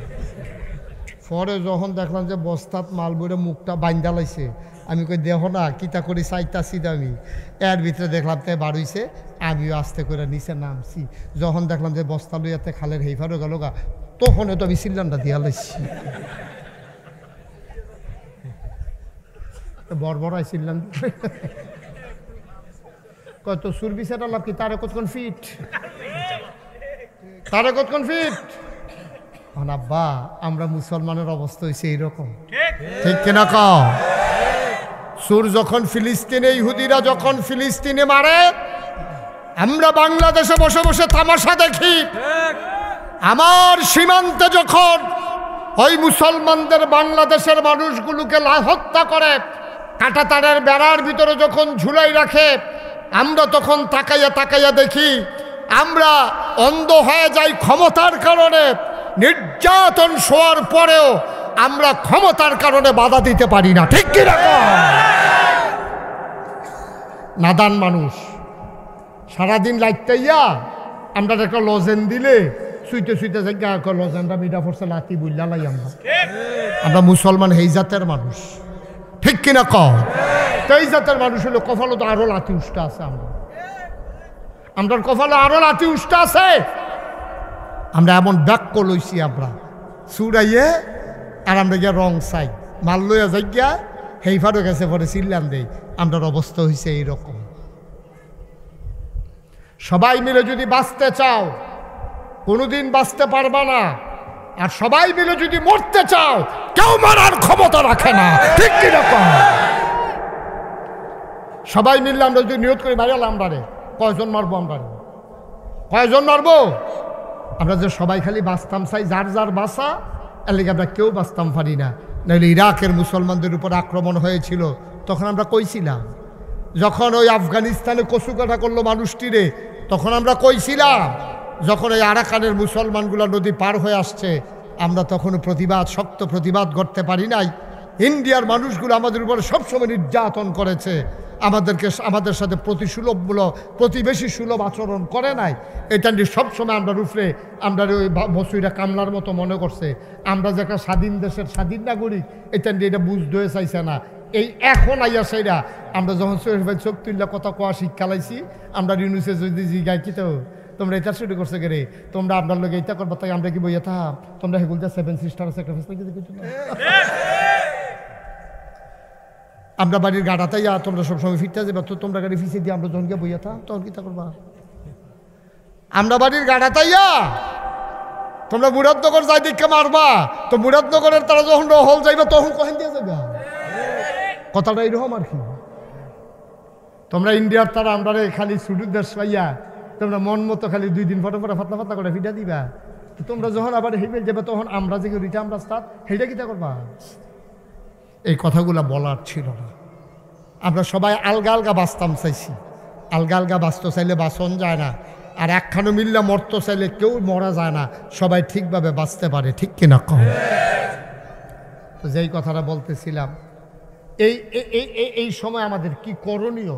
পরে যখন দেখলাম যে বস্তাত মাল বইরে মুখটা বাইন্দা লাইছে, আমি কই দেহ না কিতা করি চাইতাছি আমি। এর ভিতরে দেখলাম তে বার হইছে, আমিও আস্তে করে নিচে নামছি। যখন দেখলাম যে বস্তা লইয়াতে খালের হেইফারও গেল গা, তখন তো আমি সিল্লানটা দিয়া লাইছি। বড় আইছিলাম কত সুরবি সেটা লাভ কি তারে কতক্ষণ ফিট, তারে কতক্ষণ ফিট। আব্বা আমরা মুসলমানের অবস্থা হয়েছে এইরকম, ঠিক কিনা ক? সুর যখন ফিলিস্তিনে, ইহুদিরা যখন ফিলিস্তিনে মারে, আমরা বাংলাদেশে বসে বসে তামাশা দেখি। আমার সীমান্তে যখন ওই মুসলমানদের বাংলাদেশের মানুষগুলোকে হত্যা করে, কাঁটাতারের বেড়ার ভিতরে যখন ঝুলাই রাখে, আমরা তখন তাকাইয়া তাকাইয়া দেখি। আমরা অন্ধ হয়ে যাই ক্ষমতার কারণে। নির্যাতন শোয়ার পরেও আমরা ক্ষমতার কারণে বাধা দিতে পারি না, ঠিক কি না? নাদান মানুষ সারাদিন লাইটাইয়া আমরা একটা লজেন দিলে সুইতে সুইতে জায়গা লজেনটা মিঠা পড়ছে লাতি বুঝলা লাই। আমরা মুসলমান এই জাতের মানুষ, ঠিক কিনা ক? এই জাতের মানুষ হলো কপালে তো আরো লাতি উষ্টা আছে। আমরা কপালে আরো লাতি উষ্টা আছে। আমরা এমন ব্যাক লইছি আমরা সুরাইয়ে, আর আমরা গিয়া রং চাই মাল লইয়া যাই গিয়া হেইফারও গেছে পরে চিল্লান দেই। আমরার অবস্থা হয়েছে এইরকম। সবাই মিলে যদি বাঁচতে চাও কোনোদিন বাঁচতে পারবা না, আর সবাই মিলে যদি মরতে চাও কেউ মারার ক্ষমতা রাখে না, ঠিক কিরকম? সবাই মিললে আমরা যদি নিয়ত করি মারিয়াল আমরা রে কয়জন মারবো, আমরা রে কয়জন মারবো? আমরা যে সবাই খালি বাঁচতাম চাই, যার যার বাঁচা, এর লিগে আমরা কেউ বাঁচতাম পারি না। নাহলে ইরাকের মুসলমানদের উপর আক্রমণ হয়েছিল, তখন আমরা কইছিলাম। যখন ওই আফগানিস্তানে কচুকাটা করলো মানুষটিরে, তখন আমরা কইছিলাম। যখন ওই আরাকানের মুসলমানগুলো নদী পার হয়ে আসছে, আমরা তখনও প্রতিবাদ, শক্ত প্রতিবাদ করতে পারি নাই। ইন্ডিয়ার মানুষগুলো আমাদের উপর সবসময় নির্যাতন করেছে, আমাদের সাথে প্রতিবেশী সুলভ আচরণ করে নাই। এটা নিয়ে সবসময় আমরা রুফরে আমরা ওই বসুইরা কামলার মতো মনে করছে আমরা যে একটা স্বাধীন দেশের স্বাধীন নাগরিক, এটা নিয়ে এটা বুঝতে হয়ে চাইছে না। এই এখন আইয়া সেইরা আমরা যখন চোখ তুললে কথা কোয়া শিক্ষা লাইছি, আমরা রিনুসে যদি জিগাই কি তো তোমরা এটা শুরু করছে গে রে, তোমরা আপনার লোক এইটা করবো, তাই আমরা কি বইয়া থাম, তোমরা হেগুলটা 7 সিস্টার স্যাক্রিফাইস করতে দেখেছো না? আমরা বাড়ির গাড়াতেই তোমরা সবসময় ফিরতে যাবে, তো তোমরা গাড়ি ফিসে দিয়ে আমরা যখন গিয়ে বইয়া থাম, তখন কি তা করবা? আমরা বাড়ির গাড়াতাইয়া তোমরা মুরাদনগর যাই দিকে মারবা, তো মুরাদনগরের তারা যখন হল যাইবা তখন কখন দিয়ে যাবে? কথাটা এইরকম আর কি। তোমরা ইন্ডিয়ার তারা আমরা খালি ছুটির দেশ পাইয়া তোমরা মন মতো খালি 2 দিন ফটো ফটো ফাতলা ফাতলা করে ফিটা দিবা। তো তোমরা যখন আবার হেবেল যাবে তখন আমরা যে রিটা আমরা স্টার্ট সেইটা কিতা করবা? এই কথাগুলো বলার ছিল না। আমরা সবাই আলগা আলগা বাঁচতাম চাইছি, আলগা আলগা বাঁচতে চাইলে বাঁচন যায় না, আর একখানো মিললে মরতে চাইলে কেউ মরা যায় না, সবাই ঠিকভাবে বাঁচতে পারে, ঠিক কিনা কম? তো যেই কথাটা বলতেছিলাম, এই সময় আমাদের কি করণীয়?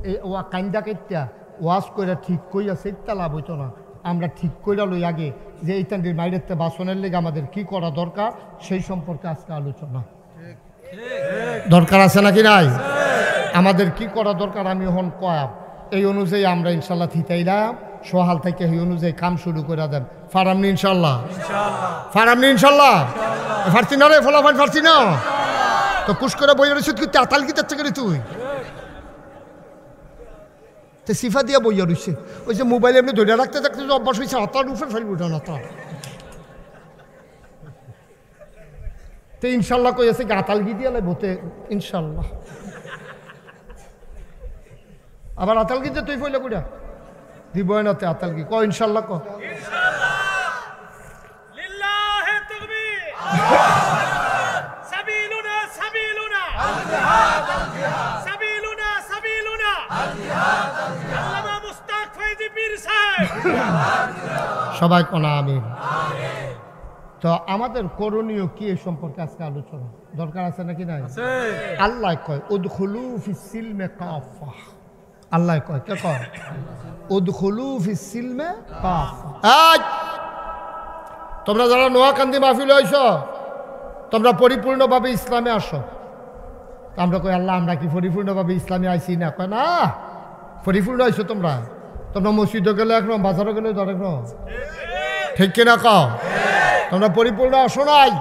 এই ওয়া কান্দা কেটটা ওয়াশ করে ঠিক কইয়া সেটা লাভ হইতো না। আমরা ঠিক কইরা লই আগে যে এই টান্ডির মাইরের বাসনের লেগে আমাদের কি করা দরকার, সেই সম্পর্কে আজকে আলোচনা দরকার আছে নাকি নাই? আমাদের কি করা দরকার আমি এখন কয়াব, এই অনুযায়ী আমরা ইনশাল্লাহ থিতাইলাম সোহাল থেকে এই অনুযায়ী কাম শুরু করে দেন। ফারামনি ইনশাল্লাহ, ফারামনি ইনশাল্লাহ। ফারছি না রে ফলাফল, ফারছি না তো কুশ করে বই রয়েছে তুই তাতাল কি তাচ্ছে করে তুই তো সিফা দিয়া বইয়া রয়েছে। ওই যে মোবাইল এমনি ধরে রাখতে থাকতে অভ্যাস হয়েছে, হাতার উপরে ফেলবো না তো ইনশাল্লাহ কই আছে গাতাল গি দিয়ে বলতে ইনশাল্লাহ আবার আতালকি যে তুই ফইলে কুড়া দিব না তে আতালকি ক ইনশাল্লাহ ক সবাই কোনা আমিন। তো আমাদের করণীয় কি এই সম্পর্কে আজকে আলোচনা দরকার আছে নাকি নাই? আল্লাহ কয় উদখুলু ফিস সিলমে কাফা। আল্লাহ কয় কে কয় উদখুলু ফিস সিলমে কাফা। আজ তোমরা যারা নোয়াকান্দি মাহফিল হইছো তোমরা পরিপূর্ণভাবে ইসলামে আসো। আমরা কই আল্লাহ আমরা কি পরিপূর্ণভাবে ইসলামে আইছি না? কয় না, পরিপূর্ণ হইছো তোমরা। তোমরা মসজিদে গেলে একরকম, বাজারে গেলে একরকম, ঠিক কিনা কও? তোমরা পরিপূর্ণ আসো নাই।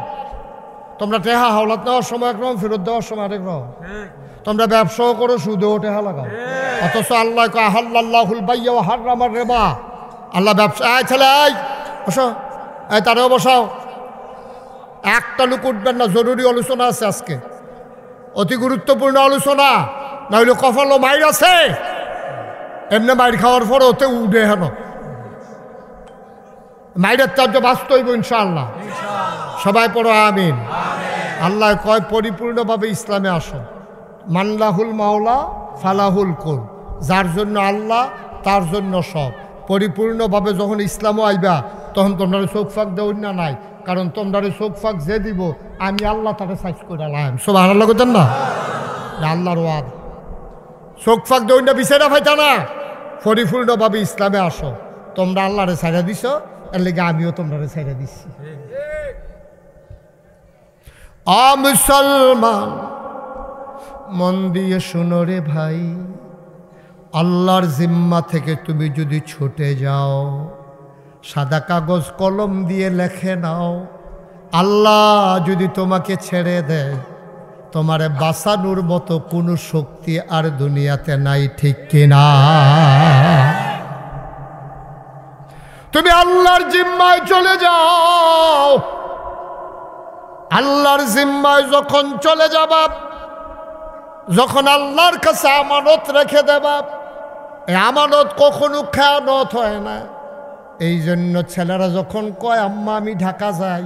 তোমরা টেহা হাওলাত নেওয়ার সময় একরকম, ফেরত দেওয়ার সময় আরেকরকম। তোমরা ব্যবসাও করো, সুদেও টেহা লাগাও। অথচ আল্লাহ কয় আহাল্লাল্লাহুল বাইয়া ওয়া হাররামার রিবা। আল্লাহ ব্যবসা ছেলে বসো, তারাও বসাও। একটা লোক উঠবেন না, জরুরি আলোচনা আছে আজকে, অতি গুরুত্বপূর্ণ আলোচনা। না হইলে কপালও মাইর আছে, এমনি মাইর খাওয়ার পরে ওতে উঠে হেন মাইরের তার বাঁচতে হইব ইনশাআল্লাহ। সবাই পড়ো আমিন। আল্লাহ কয় পরিপূর্ণভাবে ইসলামে আসো। মানলাহুল মাওলা ফালাহুল কুল। যার জন্য আল্লাহ তার জন্য সব। পরিপূর্ণভাবে যখন ইসলামও আইবা তখন তোমরা চোখ ফাঁক দেওয়ার না নাই, কারণ তোমরা চোখ ফাঁক যে দিব আমি আল্লাহ তাকে সাইজ করে আলাম। সুবহানাল্লাহ কইতেন না? আল্লাহর ওয়াদ। চোখ ফাঁক দেওয়ার না বিচারা ফাইতা না। পরিপূর্ণভাবে ইসলামে আসো। তোমরা আল্লাহরে ছাইড়া দিছ, এর লেগে আমিও তোমরা ছাইড়া দিচ্ছি। মুসলমান মন দিয়ে শুনো রে ভাই, আল্লাহর জিম্মা থেকে তুমি যদি ছুটে যাও, সাদা কাগজ কলম দিয়ে লেখে নাও, আল্লাহ যদি তোমাকে ছেড়ে দেয়, তোমারে বাঁচানোর মতো কোনো শক্তি আর দুনিয়াতে নাই, ঠিক কিনা? তুমি আল্লাহর জিম্মায় চলে যাও। আল্লাহর জিম্মায় যখন চলে যাবা, যখন আল্লাহর কাছে আমানত রেখে দেবা, এই আমানত কখনো খেয়ানত হয় না। এই জন্য ছেলেরা যখন কয় আম্মা আমি ঢাকা যাই,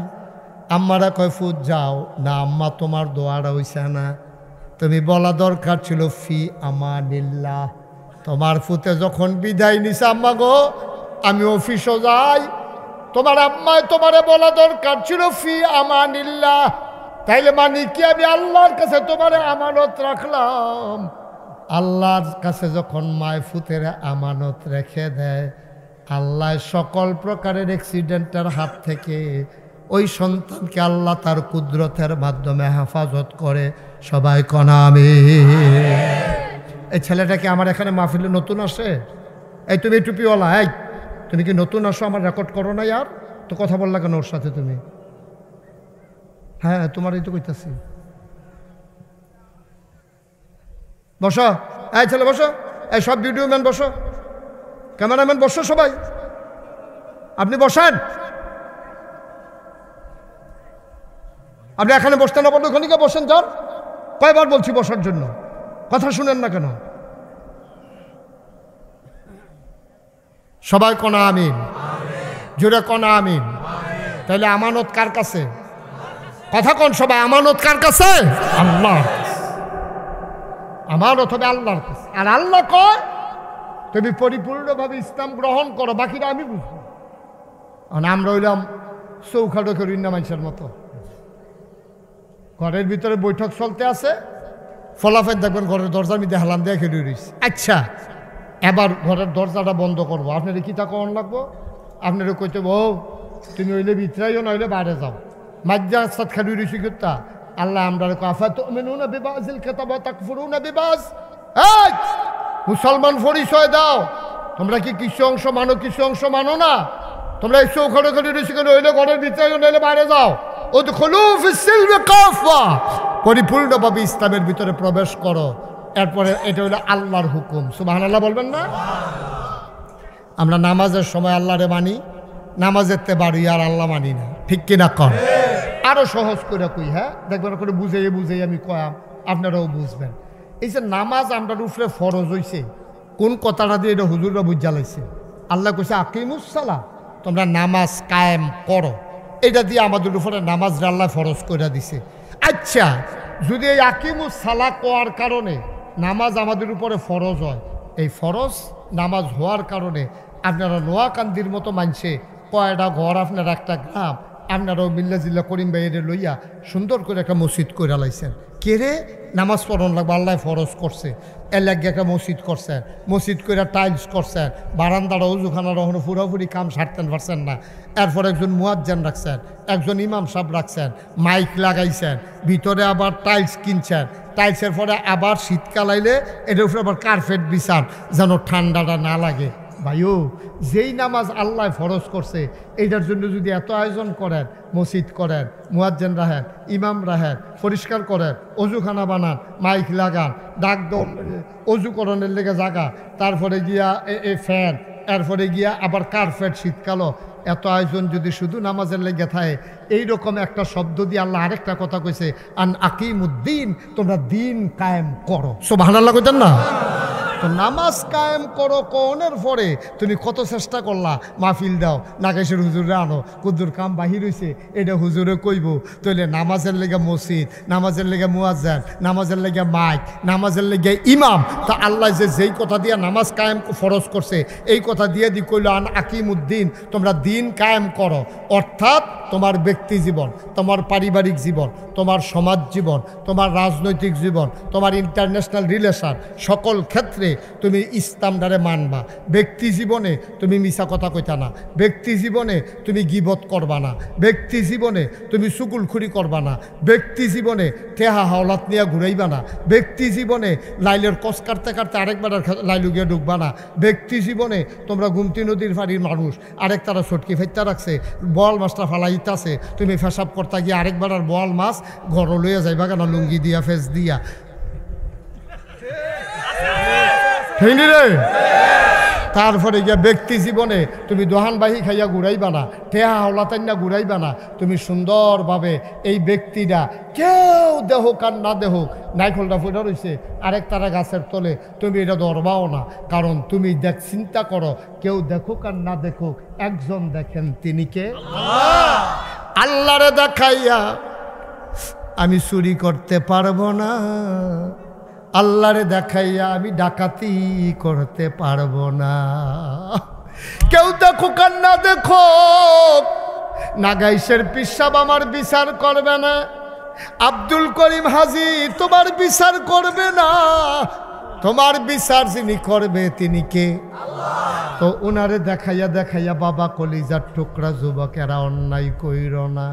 আম্মারা কয় ফুট যাও না, আম্মা তোমার দোয়াটা হইছে না, তুমি বলা দরকার ছিল ফি আমানিল্লাহ। তোমার ফুতে যখন বিদায় নিছে, আম্মা গো আমি অফিসও যাই, তোমার আম্মায় তোমারে বলা দরকার ছিল ফি আমানিল্লাহ। তাইলে মানে কি আমি আল্লাহর কাছে তোমারে আমানত রাখলাম। আল্লাহর কাছে যখন মায় ফুতের আমানত রেখে দেয়, আল্লাহ সকল প্রকারের অ্যাক্সিডেন্টের হাত থেকে ওই সন্তানকে আল্লাহ তার কুদরতের মাধ্যমে হেফাজত করে। সবাই কনা আমিন। এই ছেলেটাকে আমার এখানে মাহফিলে নতুন আসে। এই তুমি টুপিওয়ালা, এই তুমি কি নতুন আসো? আমার রেকর্ড করো না ইয়ার, তো কথা বললা কেন ওর সাথে তুমি? হ্যাঁ তোমার এই তো কইতাছি। বসো, এই ছেলে বসো, এই সব ভিডিও ম্যান বসো, ক্যামেরাম্যান বসো, সবাই আপনি বসেন। আপনি এখানে বসতে না পারলে ওখানে গিয়ে বসেন। যান, কয়বার বলছি বসার জন্য, কথা শুনেন না কেন? সবাই কনা আমিন, জোরে কনা আমিন। তাহলে আমানত কার কাছে? কথা কোন সবাই, আমানত কার কাছে? আল্লাহ। আমানত হবে আল্লাহর কাছে। আর আল্লাহ কয় তুমি পরিপূর্ণভাবে ইসলাম গ্রহণ করো, বাকিটা আমি বুঝবো। আমরা হইলাম চৌখাটো করি না মানুষের মতো। ঘরের ভিতরে বৈঠক চলতে আছে, ফলাফল দেখবেন ঘরের দরজার মধ্যে হেলান দিয়ে খেলে রয়েছে। আচ্ছা এবার ঘরের দরজাটা বন্ধ করবো, আপনার কি তা কখন লাগবো? আপনারা কইতে বউ তুমি হইলে ভিতরাইও না হইলে বাইরে যাও, মাঝে রাস্তাত খেলে রয়েছি কিতা। আল্লাহ আমরা আফাতুমিনুনা বিবাযিল কিতাব ওয়া তাকফুরুনা বিবায। এই মুসলমান পরিচয় দাও, তোমরা কি কিছু অংশ মানো, কিছু অংশ মানো না? তোমরা এই চৌখাটো খেলে রয়েছি কেন? হইলে ঘরের ভিতরাইও নইলে বাইরে যাও। উদখুলু ফিস সিলমি কাফা, পরিপূর্ণভাবে ইসলামের ভিতরে প্রবেশ করো। এরপরে এটা হলো আল্লাহর হুকুম। সুবহানাল্লাহ বলবেন না? আমরা নামাজের সময় আল্লাহরে মানি, নামাজের তে বাড়ি আর আল্লাহ মানি না, ঠিক কিনা কর? আরো সহজ করে কই, হ্যাঁ দেখবেন করে বুঝাই আমি কয়াম, আপনারাও বুঝবেন। এই যে নামাজ আমরা উপরে ফরজ হইছে, কোন কথাটা দিয়ে এটা হুজুররা বুঝা লাইছে। আল্লাহ কইছে আকিমুস সালাহ, তোমরা নামাজ কায়েম করো। এটা দিয়ে আমাদের উপরে নামাজ আল্লাহ ফরজ করে দিছে। আচ্ছা, যদি এই আকিমুস সালাহ কোয়ার কারণে নামাজ আমাদের উপরে ফরজ হয়, এই ফরজ নামাজ হওয়ার কারণে আপনারা নোয়াকান্দির মতো মানছে কয়টা ঘর, আপনার একটা গ্রাম, আপনারাও মিল্লা জিল্লা করিম ভাইয়ের লইয়া সুন্দর করে একটা মসজিদ করে লাইছেন। কেড়ে নামাজ পড়ন লাগবে, আল্লাহ ফরজ করছে, এর লাগে একটা মসজিদ করছেন, মসজিদ করে টাইলস করছেন, বারান্দাটা উজুখানার ওখানে পুরোপুরি কাম সারতেন পারছেন না। এরপর একজন মুয়াজ্জিন রাখছেন, একজন ইমাম সাহেব রাখছেন, মাইক লাগাইছেন, ভিতরে আবার টাইলস কিনছেন, টাইলসের পরে আবার শীতকাল আইলে এটার উপরে আবার কার্পেট বিছান যেন ঠান্ডাটা না লাগে। ভাইও, যেই নামাজ আল্লাহ ফরজ করছে এইটার জন্য যদি এত আয়োজন করেন, মসজিদ করেন, মুয়াজ্জিন রাখেন, ইমাম রাখেন, পরিষ্কার করেন, অজুখানা বানান, মাইক লাগান, ডাক দৌড়, অজুকরণের লেগে জায়গা, তারপরে গিয়া ফ্যান, এরপরে গিয়া আবার কার্পেট শীতকালও, এত আয়োজন যদি শুধু নামাজের লেগে থাকে, এইরকম একটা শব্দ দিয়ে আল্লাহ আরেকটা কথা কইছে, আন আকিমুদ্দিন, তোমরা দিন কায়েম করো। সুবহানাল্লাহ কইতেন না? তো নামাজ কায়েম করো কোনের পরে তুমি কত চেষ্টা করলা, মাহফিল দাও, নাগেশের হুজুরে আনো, কুদ্দুর কাম বাহির হইছে, এটা হুজুরে কইব, তাইলে নামাজের লেগে মসজিদ, নামাজের লেগে মুয়াজ্জিন, নামাজের লেগে মাইক, নামাজের লেগে ইমাম। তা আল্লাহ যেই কথা দিয়ে নামাজ কায়েম ফরজ করছে, এই কথা দিয়ে কইল আন আকিমুদ্দিন, তোমরা দিন কায়েম করো। অর্থাৎ তোমার ব্যক্তি জীবন, তোমার পারিবারিক জীবন, তোমার সমাজ জীবন, তোমার রাজনৈতিক জীবন, তোমার ইন্টারন্যাশনাল রিলেশন, সকল ক্ষেত্রে তুমি ইসলামটারে মানবা। ব্যক্তি জীবনে তুমি মিছা কথা কইতা না, ব্যক্তি জীবনে তুমি গীবত করবা না, ব্যক্তি জীবনে তুমি চুগুলখুরি করবা না, ব্যক্তি জীবনে টেহা হাওলাত নিয়ে ঘুরাইবা না, ব্যক্তি জীবনে লাইলের কস কাটতে কাটতে আরেকবার লাইলু গিয়ে ঢুকবা না, ব্যক্তি জীবনে তোমরা গুমতি নদীর ফাড়ির মানুষ, আরেক তারা ছটকি ফেটটা রাখছে, বল মাছটা ফালাইতাছে, তুমি ফেসাব করতে গিয়ে আরেকবার আর বল মাছ ঘর লইয়া যাইবা কেন, লুঙ্গি দিয়া ফেস দিয়া। তারপরে গিয়া ব্যক্তি জীবনে তুমি দোহানবাহী খাইয়া ঘুরাইবা না, ঠেহা হাওলাতাইনা ঘুরাইবা না, তুমি সুন্দরভাবে এই ব্যক্তিটা কেউ দেহক আর না দেহক, নাইখলটা ফুটা রয়েছে আরেক তারা গাছের তলে, তুমি এটা ধরবাও না, কারণ তুমি চিন্তা করো কেউ দেখুক আর না দেখুক, একজন দেখেন, তিনি কে? আল্লাহরে দেখাইয়া আমি চুরি করতে পারবো না, আল্লাহরে দেখাইয়া আমি ডাকাতি করতে পারবো না। কেউ দেখুক আর না দেখুক, নাগাইশের পিসাব আমার বিচার করবে না, আব্দুল করিম হাজি তোমার বিচার করবে না, তোমার বিচার যিনি করবে তিনি কে? তো উনারে দেখাইয়া দেখাইয়া বাবা কলিজার টুকরা যুবকেরা অন্যায় কইর না।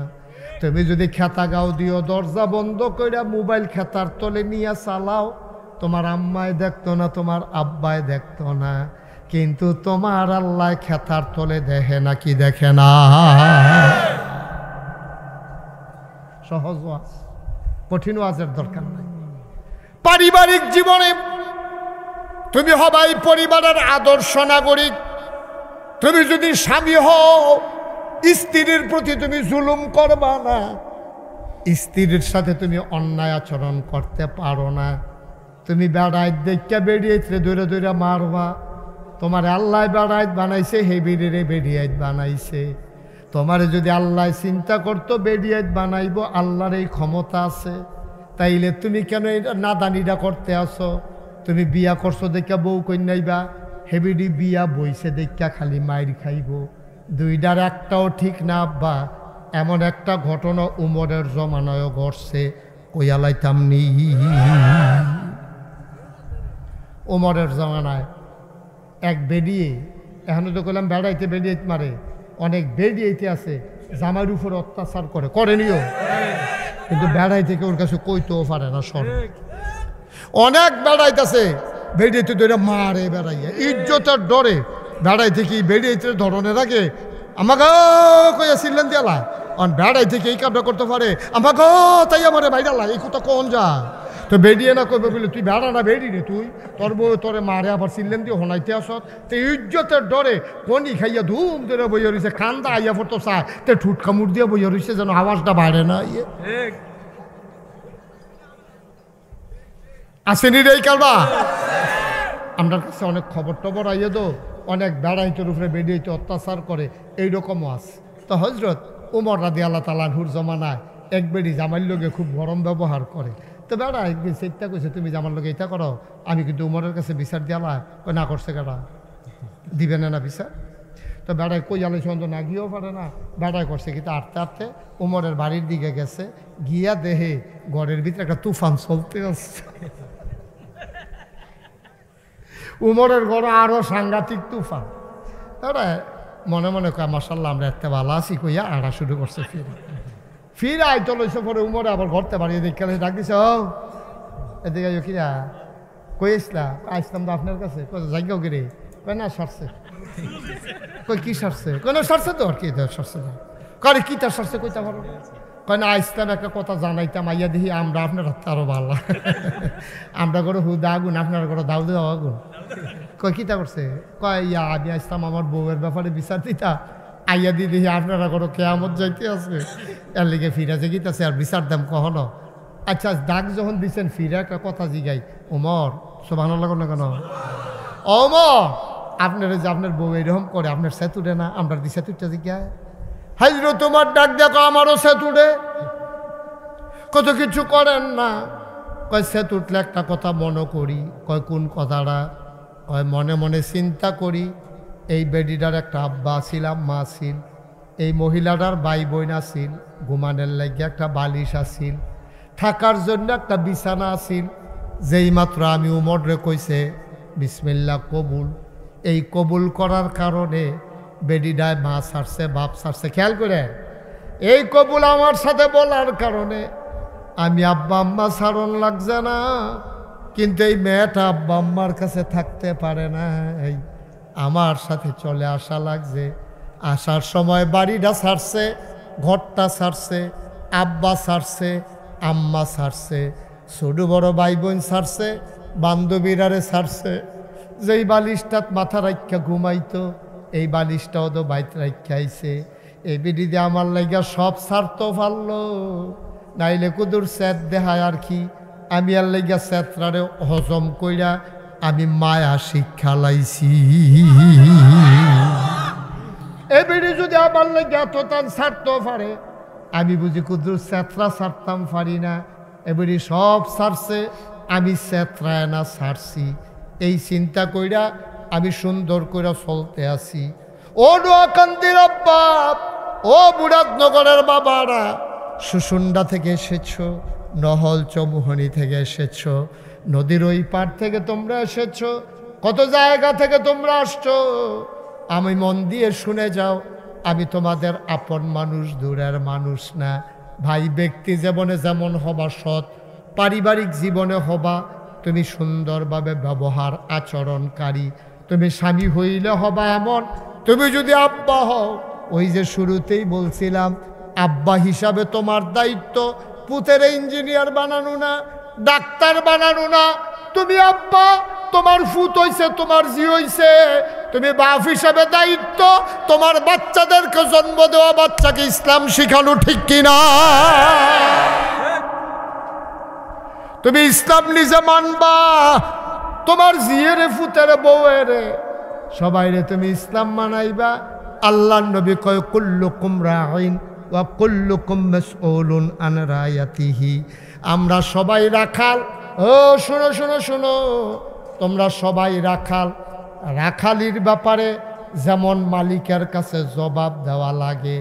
তুমি যদি খেতা গাও দিও, দরজা বন্ধ কইরা মোবাইল খেতার তলে নিয়ে চালাও, তোমার আম্মায় দেখতো না, তোমার আব্বায় দেখতো না, কিন্তু তোমার আল্লাহ খেতার তলে দেখে নাকি দেখে না? সহজ ওয়াজ, কঠিন ওয়াজের দরকার নাই। পারিবারিক জীবনে তুমি হবাই পরিবারের আদর্শ নাগরিক। তুমি যদি স্বামী হও, স্ত্রীর প্রতি তুমি জুলুম করবা না, স্ত্রীর সাথে তুমি অন্যায় আচরণ করতে পারো না। তুমি বেড়াইত দেখা বেরিয়েছে দূরে দূরে মারবা, তোমার আল্লাহ বেড়াইত বানাইছে, হে বেরিয়ে বেরিয়াইত বানাইছে। তোমার যদি আল্লাহ চিন্তা করতো বেরিয়াইত বানাইব, আল্লাহর এই ক্ষমতা আছে, তাইলে তুমি কেন এটা নাদানিটা করতে আসো? তুমি বিয়া করছো দেখা বউ কন্যাইবা, হেবিডি বিয়া বইছে দেখা খালি মাইর খাইব। দুইটার একটাও ঠিক না আব্বা। এমন একটা ঘটনা উমরের জমানায় ঘটছে, কইয়ালাইতাম নি। উমরের জমানায় এক বেরিয়ে, এখনো তো কইলাম বেড়াইতে বেরিয়ে মারে, অনেক বেরিয়েতে আছে জামাইয়ের উপর অত্যাচার করে, করেনিও, কিন্তু বেড়াইতে ওর কাছে কইতেও পারে না। সর অনেক বেড়াইতেছে, বেরিয়েতে ধরে মারে, বেড়াইয়া ইজ্জতের ডরে বেড়াই থেকে বেরিয়েতে ধরনের আগে আমাকে কইয়া ছিলেন দিয়ালা, বেড়াই থেকে এই কামটা করতে পারে, আমাকে তাই আমার বাইরালা, এই কথা কোন যা তো বেরিয়ে না কইবে বলে, তুই বেড়া না বেরি রে, তুই তোর বউ তোরে মারে আবার ছিলেন দিয়ে হনাইতে আসত। তো ইজ্জতের ডরে কনি খাইয়া ধুম ধরে বইয়া রয়েছে, খান্দা আইয়া পড়তো চা, তে ঠুট কামড় দিয়ে বইয়া রয়েছে যেন আওয়াজটা বাড়ে না। ইয়ে আসেনি রে এই কারবা। আপনার কাছে অনেক খবর টবর আইয়ে দো, অনেক বেড়াইতের উপরে বেড়াইতে অত্যাচার করে, এইরকমও আছে। তো হজরত উমর রাদিয়াল্লাহু তাআলা আনহুর জমানায় এক বেড়ি জামাইর লোকে খুব গরম ব্যবহার করে। তো বেড়া একদিন চেষ্টা করছে, তুমি জামার লোকে এটা করো, আমি কিন্তু উমরের কাছে বিচার দিয়ালা, না করছে কেডা, দিবে না বিচার। তো বেড়ায় কই আলো সন্দ না গিয়েও পারে না, বেড়ায় করছে কিন্তু আটতে আটতে উমরের বাড়ির দিকে গেছে, গিয়া দেহে ঘরের ভিতরে একটা তুফান চলতে আসছে। উমরের ঘরে আরো সাংঘাতিক তুফান। তারা মনে মনে কয় মাশাল্লাহ আমরা এত ভালো আছি কইয়া আড়া শুরু করছে। ফিরে আইতো লইছে পরে উমরে আবার ঘরতে বাড়িয়ে দেখে ডাক দিছে, ও এদিকে কিরা কই আসলাম, আসলাম তো আপনার কাছে, জায়গাও কিরে, কয় না সারছে। কই কি সারছে, কয় না সারছে তো, আর কি সারছে না, কয় কি তার সারছে কইতে পারো, কয় না আসলাম একটা কথা জানাইতাম, আইয়া দেখি আমরা আপনার হাতে আরো ভালো, আমরা করে হুদা আগুন, আপনার করে দাউ দেওয়া আগুন। কয় কিতা করছে, কয় ইয়া আমি আসতাম আমার বউয়ের ব্যাপারে বিচার দিতা, আইয়া দিয়ে দেখি আপনারা করো কেয়ামত যাইতে আছে, এর লিগে ফিরা যে গীতাছে আর বিচার দাম কখনো। আচ্ছা ডাক যখন দিচ্ছেন ফিরে একটা কথা জিগাই, ওমর সুবহানাল্লাহ না কেন, ওমর আপনার যে আপনার বউ এরকম করে আপনার সেতুরে না, আমরা দি সেতুরটা জিগায়, হাজরো তোমার ডাক দেখো আমারও সেতুরে, কত কিছু করেন না। কয় সেতুটলে একটা কথা মনে করি, কয় কোন কথাটা, কয় মনে মনে চিন্তা করি এই বেডিটার একটা আব্বা ছিল, মা ছিল, এই মহিলাটার ভাই বোন আছিল, ঘুমানের লাগে একটা বালিশ আছিল, থাকার জন্য একটা বিছানা আছিল। যেই মাত্র আমি উমরে কইছে বিসমিল্লাহ কবুল, এই কবুল করার কারণে বেডিডায় মা ছাড়ছে, বাপ ছাড়ছে। খেয়াল করে এই কবুল আমার সাথে বলার কারণে আমি আব্বা আম্মা ছাড়ন লাগছে না, কিন্তু এই মেয়েটা আব্বা আম্মার কাছে থাকতে পারে না, এই আমার সাথে চলে আসা লাগছে। আসার সময় বাড়িটা ছাড়ছে, ঘরটা ছাড়ছে, আব্বা ছাড়ছে, আম্মা ছাড়ছে, ছোট বড় ভাই বোন ছাড়ছে, বান্ধবীরারে ছাড়ছে। যেই বালিশটাত মাথা রাখা ঘুমাইতো এই বালিশটাও তো বাইত রাখা আইছে। এই বিডিতে আমার লাইগা সব ছাড়তো পারলো, নাইলে কুদুর স্যাত দেখায় আর কি। আমি আর লাইগা স্যাতরারে হজম কইরা আমি মায়া শিক্ষা লাইছি। এই বিডি যদি আমার লাইগা এত টান ছাড়তো পারে, আমি বুঝি কুদুর স্যাতরা ছাড়তাম পারি না। এবারে সব ছাড়ছে, আমি স্যাতরায় না ছাড়ছি, এই চিন্তা কইরা আমি সুন্দর করে চলতে আছি। ও নোয়াকান্দির আব্বা, ও মুরাদনগরের বাবারা, সুসুন্ডা থেকে এসেছ, নহল চৌমুহনী থেকে এসেছ, নদীর ওই পার থেকে তোমরা এসেছ, কত জায়গা থেকে তোমরা আসছো। আমি মন দিয়ে শুনে যাও, আমি তোমাদের আপন মানুষ, দূরের মানুষ না। ভাই ব্যক্তি জীবনে যেমন হবা সৎ, পারিবারিক জীবনে হবা তুমি সুন্দরভাবে ব্যবহার আচরণকারী। তুমি স্বামী হইলে হবা এমন, তুমি যদি আব্বা হও, ওই যে শুরুতেই বলছিলাম আব্বা হিসাবে তোমার দায়িত্ব পুতের ইঞ্জিনিয়ার বানানো না, ডাক্তার বানানো না। তুমি আব্বা, তোমার ফুত হইছে, তোমার জি হইছে, তুমি বাপ হিসাবে দায়িত্ব তোমার বাচ্চাদেরকে জন্ম দেওয়া, বাচ্চাকে ইসলাম শিখানো, ঠিক কিনা? তুমি ইসলাম নিজে মানবা, তোমার জিয়েরে ফুতেরে বউয়েরে সবাইরে তুমি ইসলাম মানাইবা। আল্লাহ নবী কয় কুল্লুকুম রাঈন ওয়া কুল্লুকুম মাসউলুন আন রায়াতিহি। আমরা সবাই রাখাল। ও শোনো শোনো শোনো, তোমরা সবাই রাখাল। রাখালির ব্যাপারে যেমন মালিকের কাছে জবাব দেওয়া লাগে,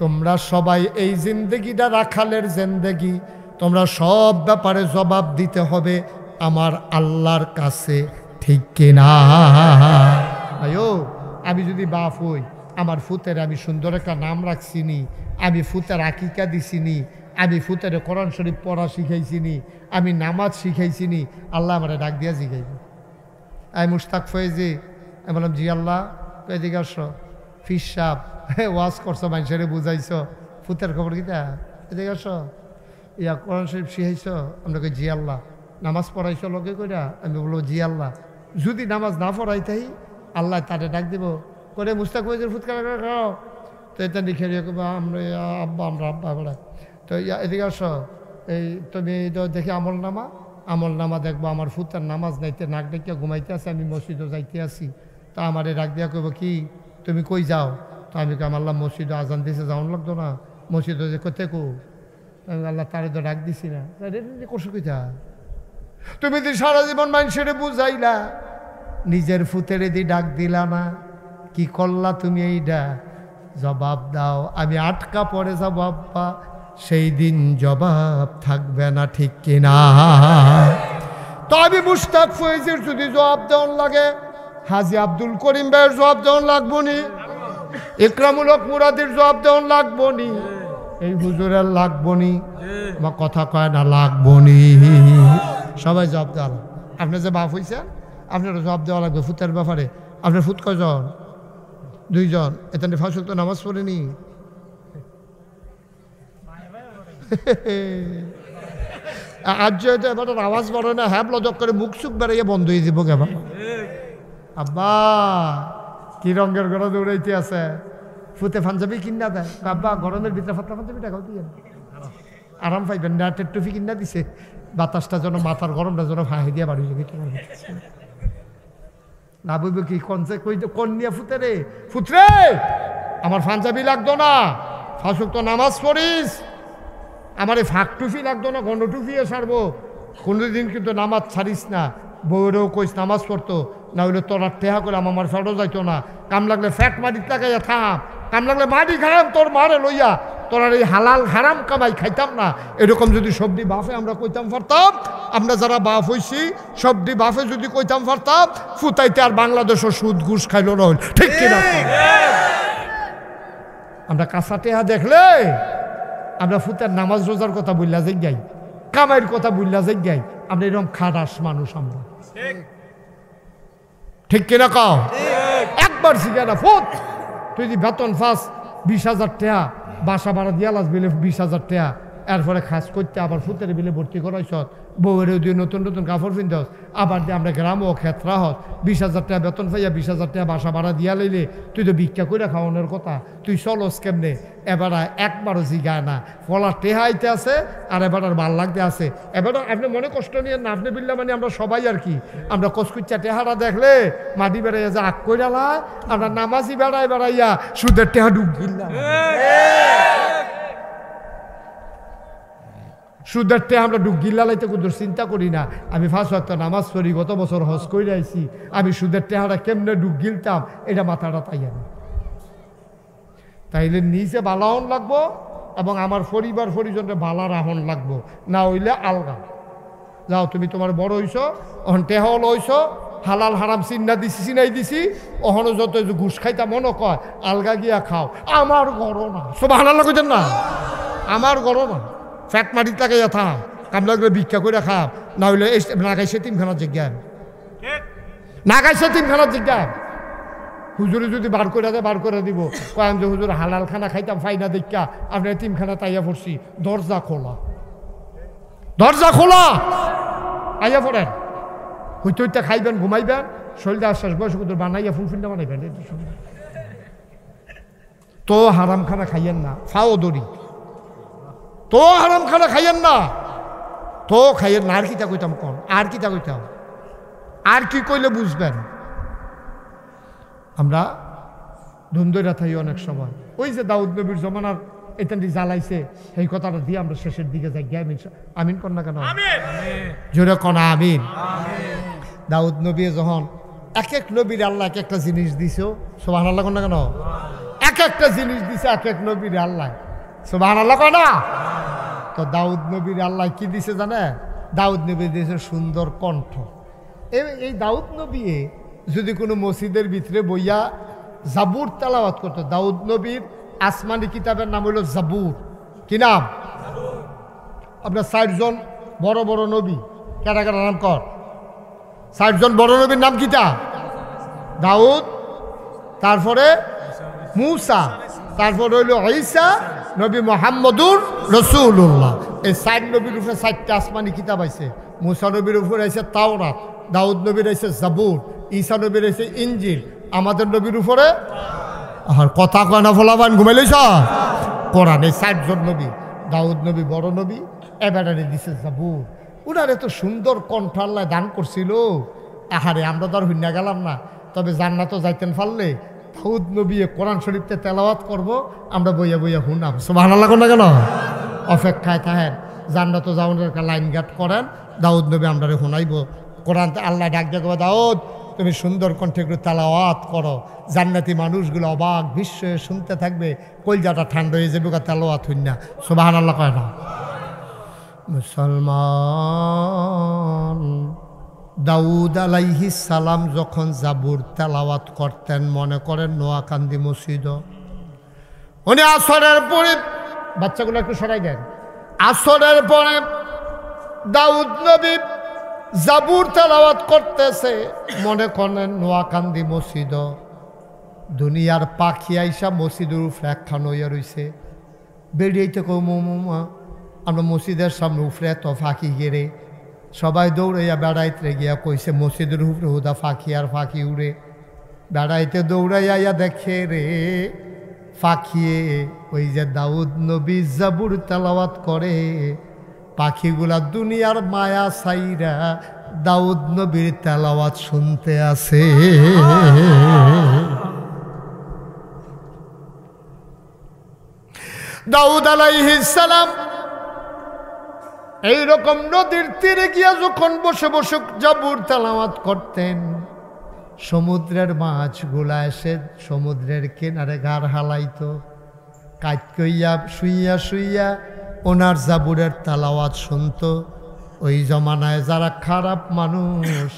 তোমরা সবাই এই জিন্দেগিটা রাখালের জিন্দেগি, তোমরা সব ব্যাপারে জবাব দিতে হবে আমার আল্লাহর কাছে, ঠিক কিনা? আয়ো আমি যদি বাপ হই, আমার ফুতের আমি সুন্দর একটা নাম রাখছিনি, আমি ফুতের আকিকা দিছিনি, আমি ফুতের কোরআন শরীফ পড়া শিখাইছিনি, আমি নামাজ শিখাইছিনি, আল্লাহ আমার ডাক দিয়া শিখাইব। আমি মুশতাক ফয়েজি, আমি বললাম জি আল্লাহ। এদিকে আসো, ফিস সাপ ওয়াজ করছো, মানুষের বুঝাইছ, ফুতের খবর কিতা? এদিকে আসো, ইয়া কোরআন শরীফ শিখাইছ? আমরা কই জি আল্লাহ। নামাজ পড়াইছ লোকে কইরা? আমি বলবো জি আল্লাহ। যদি নামাজ না পড়াইতাই আল্লাহ তারে ডাক দিব করে মুস্তাক ফয়েজের ফুৎকার খাও। তো এটা লিখে আমরা আব্বা, আমরা আব্বা বেড়া। তো এদিকে আসো, এই তুমি তো দেখি আমল নামা, আমল নামা দেখবো আমার ফুতার নামাজ নাইতে নাক ডেকে ঘুমাইতে আছে, আমি মসজিদও যাইতে আছি। তা আমারে ডাক দিয়া কইব কি তুমি কই যাও? তো আমি কাম আল্লাহ মসজিদে আজান দিছে যাওয়ান লাগতো না, মসজিদে যে কোথায় কো আমি আল্লাহ তারে তো ডাক দিছি না, করছো কইতা? তুমি তো সারা জীবন মানুষের বুঝাইলা, নিজের ফুতের দি ডাক দিলা না, কি করলা তুমি? এইটা জবাব দাও। আমি আটকা পড়ে যাবো আব্বা, সেই দিন জবাব থাকবে না, ঠিক কিনা? তো আমি মুশতাক ফয়েজের যদি জবাব দেওয়ান লাগে, হাজি আব্দুল করিম ভাইয়ের জবাব দেওয়ান লাগবো নি, ইকরামুল হক মুরাদির জবাব দেওয়ান লাগবো নি, এই হুজুরের লাগবো নি, আমার কথা কয় না লাগবো নি, সবাই জবাব দেওয়া লাগবে। আপনার যে বাপ হয়েছে আপনারও জবাব দেওয়া লাগবে ফুতের ব্যাপারে। আপনার ফুত কয়জন? 2 জন। এখানে 5 ওয়াক্ত নামাজ পড়েনি? আজ যেহেতু এবার আওয়াজ বড় না, হ্যাঁ লজক করে মুখ সুখ বেড়াইয়া বন্ধ হয়ে যাব এবার। আব্বা কি রঙের ঘরে দৌড়াইতে আছে, ফুতে পাঞ্জাবি কিনা দেয়, আব্বা গরমের ভিতরে ফাতলা পাঞ্জাবি টাকাও দিয়ে আরাম পাইবেন, নাটের টুপি কিনা দিছে, বাতাসটা যেন মাথার গরমটা যেন ফাঁহি দিয়া বাড়ি যাবে। না বুঝবো কি কনসে কই কোন নিয়ে ফুতে রে, ফুতরে আমার পাঞ্জাবি লাগতো না, 5 ওয়াক্ত নামাজ পড়িস, আমার এই ফাঁক টুপি লাগতো না, গন্ড টুপিয়ে সারবো, কোনোদিন কিন্তু নামাজ ছাড়িস না। বউরেও কইস নামাজ পড়তো, না হইলে তোরা টেহা করে আমার ফেটও যাইতো না, কাম লাগলে ফ্যাট মাটির লাগাইয়া থাম, কাম লাগলে মাটি খারাম তোর মারে লইয়া, তোরা এই হালাল হারাম কামাই খাইতাম না। এরকম যদি সবজি বাফে আমরা কইতাম পারতাম, আমরা যারা বাপ হইছি সবজি বাফে যদি কইতাম পারতাম, ফুতাইতে আর বাংলাদেশও সুদ ঘুষ খাইল না হইল, ঠিক কিনা? আমরা কাঁচা টেহা দেখলে আমরা ফুতার নামাজ রোজার কথা বললা যাই গাই, কামাইয়ের কথা বললা যাই গাই, আমরা এরকম খাটাস মানুষ আমরা, ঠিক কিনা কাও? একবার শিখে না ফুট, তুই যদি বেতন পাস 20,000 টাকা, বাসা ভাড়া দিয়া লাস বিলে 20,000 টাকা, এরপরে খাস করতে আবার ফুতের বিলে ভর্তি করাইছ, বউয়েরও দিয়ে নতুন নতুন কাপড় পিনতে, আবার দিয়ে আমরা গ্রামও ক্ষেত্রা হস, 20,000 টাকা বেতন পাইয়া 20,000 টাকা বাসা ভাড়া দিয়া লইলে তুই তো ভিক্ষা করে খাওয়ানোর কথা, তুই চলস কেমনে? এবার একবারও জিগায় না, ফলার টেহা আইতে আছে আর এবার আর ভাল লাগতে আছে। এবার আপনি মনে কষ্ট নিয়ে না, আপনি বিল্লা মানে আমরা সবাই আর কি, আমরা কচকুচ্চা টেহারা দেখলে মাটি বেড়াইয়া যে আগ কইরালা, আমরা নামাজি বেড়াইয়া সুদের টেহা ডুব গিল্লাম, সুদের টেহা আমরা ডুব গিল্লালাইতে কোনো চিন্তা করি না। আমি 5 ওয়াক্ত নামাজ পড়ি, গত বছর হজ করে আইছি, আমি সুদের টেহাটা কেমনে ডুব গিলতাম এটা মাথাটা তাইয়া না। তাইলে নিজে বালাহন লাগবো এবং আমার পরিবার পরিজনকে বালা রাহন লাগবো, না হইলে আলগা যাও। তুমি তোমার বড় হইছো, অহন টেহাও লইছো, হালাল হারাম চিন্না দিছি চিনাই দিছি, অহনো যত ঘুষ খাইতা মনে কয় আলগা গিয়া খাও, আমার গড় না, সব হালাল কইতেন না, আমার গড় না, ফ্যাট মাটির লাগাইয়া থাম, কাম লাগলে ভিক্ষা করে খাম, না হইলে না খাইছে তিনখানার জিজ্ঞান, না খাইছে তিনখানার জিজ্ঞান। হুজুরে যদি বার করে দেয় বার করে দিব, কয় আমি যে হুজুর হালাল খানা খাইতাম ফাইনা দেখা আপনার তিনখানা তাইয়া পড়ছি, দরজা খোলা, দরজা খোলা, আইয়া পড়েন, হইতে হইতে খাইবেন ঘুমাইবেন, শরীরটা আশ্বাস বয়স বানাইয়া ফুলফিনটা বানাইবেন। তো হারাম খানা খাইয়েন না, ফাও দড়ি, তো হারাম খানা খাইয়েন না, তো খাইয়েন না। আর কিতা কইতাম কোন, আর কিতা কইতাম, আর কি কইলে বুঝবেন? আমরা ধুন্দরা থাই অনেক সময়, ওই যে দাউদ নবীর জমানার এখানটি জ্বালাইছে, এই কথাটা দিয়ে আমরা শেষের দিকে যাই। আমিন কন না কেন? জোরে কনা আমিন। দাউদ নবী যখন এক এক নবীর আল্লাহ এক একটা জিনিস দিছ, সুবহানাল্লাহ কন না কেন? এক একটা জিনিস দিছে এক এক নবীর আল্লাহ, সুবহানাল্লাহ কয় না? তো দাউদ নবীর আল্লাহ কি দিছে জানে? দাউদ নবী দিয়েছে সুন্দর কণ্ঠ। এই দাউদ নবী যদি কোনো মসজিদের ভিতরে বইয়া জাবুর তেলাওয়াত করতো, দাউদ নবীর আসমানি কিতাবের নাম হইল জাবুর। কি নাম? আপনার 60 জন বড় বড় নবী, কেটা কেটা নাম কর? 60 জন বড় নবীর নাম কিতা? দাউদ, তারপরে মূসা, তারপরে হইল ঈসা, নবী মুহাম্মদুর রাসূলুল্লাহ। এই 60 নবীর উপরে 60টা আসমানি কিতাব আছে। মূসা নবীর উপরে আছে তাওরাত, দাউদ নবীর আছে জাবুর, ঈসা নবীর আছে ইনজিল, আমাদের নবীর উপরে আর কথা কয় না ফলাবান ঘুমাইলেছ কোরআন। এই 60 জন নবী, দাউদ নবী বড় নবী, এবারে দিছে জাবুর। উনার এত সুন্দর কণ্ঠ আল্লাহ দান করছিল। আহারে আমরা তো আর হুন্না গেলাম না, তবে জান্নাতও যাইতেন পারলে দাউদ নবী কোরআন শরীফতে তেলাওয়াত করব, আমরা বইয়া বইয়া হুনাম। সুবহানাল্লাহ না কেন? অপেক্ষায় থাকেন, জান্নাতও যাওয়ার লাইন গাট করেন, দাউদ নবী আমরা শুনাইব কোরআন। আল্লাহ ডাক দেখো, দাউদ তুমি সুন্দর কণ্ঠে একটু তেলাওয়াত করো, জান্নাতি মানুষগুলো অবাক বিস্ময়ে শুনতে থাকবে, কলজাটা ঠান্ডা হয়ে যাবে তেলাওয়াত হইন না। সুবহানাল্লাহ কয় না? মুসলমান দাউদ আলাইহিস সালাম যখন জাবুর তেলাওয়াত করতেন, মনে করেন নোয়াকান্দি মসজিদ, উনি আসরের পরে, বাচ্চাগুলো একটু সরাই দেন, আসরের পরে দাউদ নবী জাবুর তেলাওয়াত করতেছে, মনে করেন নোয়াকান্দি মসজিদ, দুনিয়ার পাখি আইসা মসজিদের উপরে একখান হইয়া রইছে, বেরিয়েতে কৌ মৌমা আমরা মসজিদের সামনে উফরে তো ফাঁকি গেড়ে, সবাই দৌড়াইয়া বেড়াইতে গিয়া কইছে মসজিদের উপরে হুদা ফাঁকি আর ফাঁকি উড়ে, বেড়াইতে দৌড়াইয়া দেখে রে ফাঁকিয়ে ওই যে দাউদ নবী জাবুর তেলাওয়াত করে, পাখিগুলা দুনিয়ার মায়া সাইরা দাউদ নবীর তেলাওয়াত শুনতে আছে। দাউদ আলাইহিস সালাম এইরকম নদীর তীরে গিয়া যখন বসে বসে জাবুর তেলাওয়াত করতেন, সমুদ্রের মাছগুলা এসে সমুদ্রের কিনারে গার হালাইতো, কাজ কইয়া শুইয়া শুইয়া ওনার জাবুরের তেলাওয়াত শুনতো। ওই জমানায় যারা খারাপ মানুষ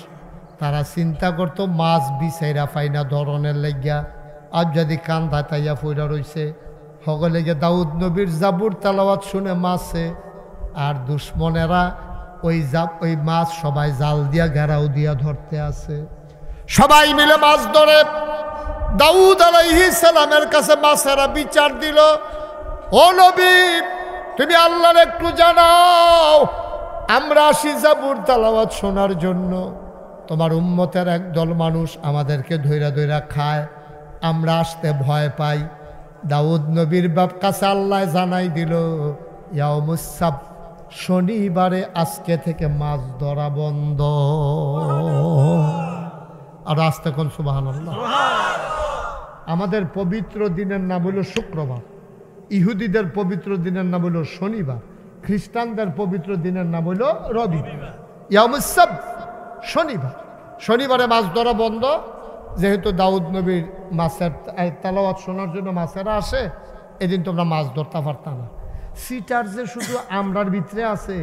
তারা চিন্তা করতো মাছ বিচাইরা পাইনা ধরনের লেগিয়া, আজ যদি কান্দা তাইয়া ফইরা রইছে, সকলে গিয়ে দাউদ নবীর জাবুর তেলাওয়াত শুনে মাছে, আর দুশ্মনেরা ওই মাছ সবাই জাল দিয়া ঘেরাও দিয়া ধরতে আছে, সবাই মিলে মাছ ধরে। দাউদ আলাইহিস সালামের কাছে মাছেরা বিচার দিল, ও নবী তুমি আল্লাহর একটু জানাও, আমরা আসি জাবুর তেলাওয়াত শোনার জন্য, তোমার উম্মতের একদল মানুষ আমাদেরকে ধইরা ধইরা খায়, আমরা আসতে ভয় পাই। দাউদ নবীর বাপ কাছে আল্লাহ জানাই দিল, ইয়াউমুস সাbt, শনিবারে আজকে থেকে মাছ ধরা বন্ধ। আর আসতে কোন সুবহানাল্লাহ। আমাদের পবিত্র দিনের নাম হলো শুক্রবার, ইহুদিদের পবিত্র দিনের নাম হলো শনিবার, খ্রিস্টানদের পবিত্র দিনের নাম হলো রবিবার। ইয়াউমুস সাbt, শনিবার, শনিবারে মাছ ধরা বন্ধ। যেহেতু দাউদ নবীর মাছের তেলাওয়াত শোনার জন্য মাছেরা আসে, এদিন তোমরা মাছ ধরতে পারতা না। সিটার যে শুধু আমরার ভিতরে আছে,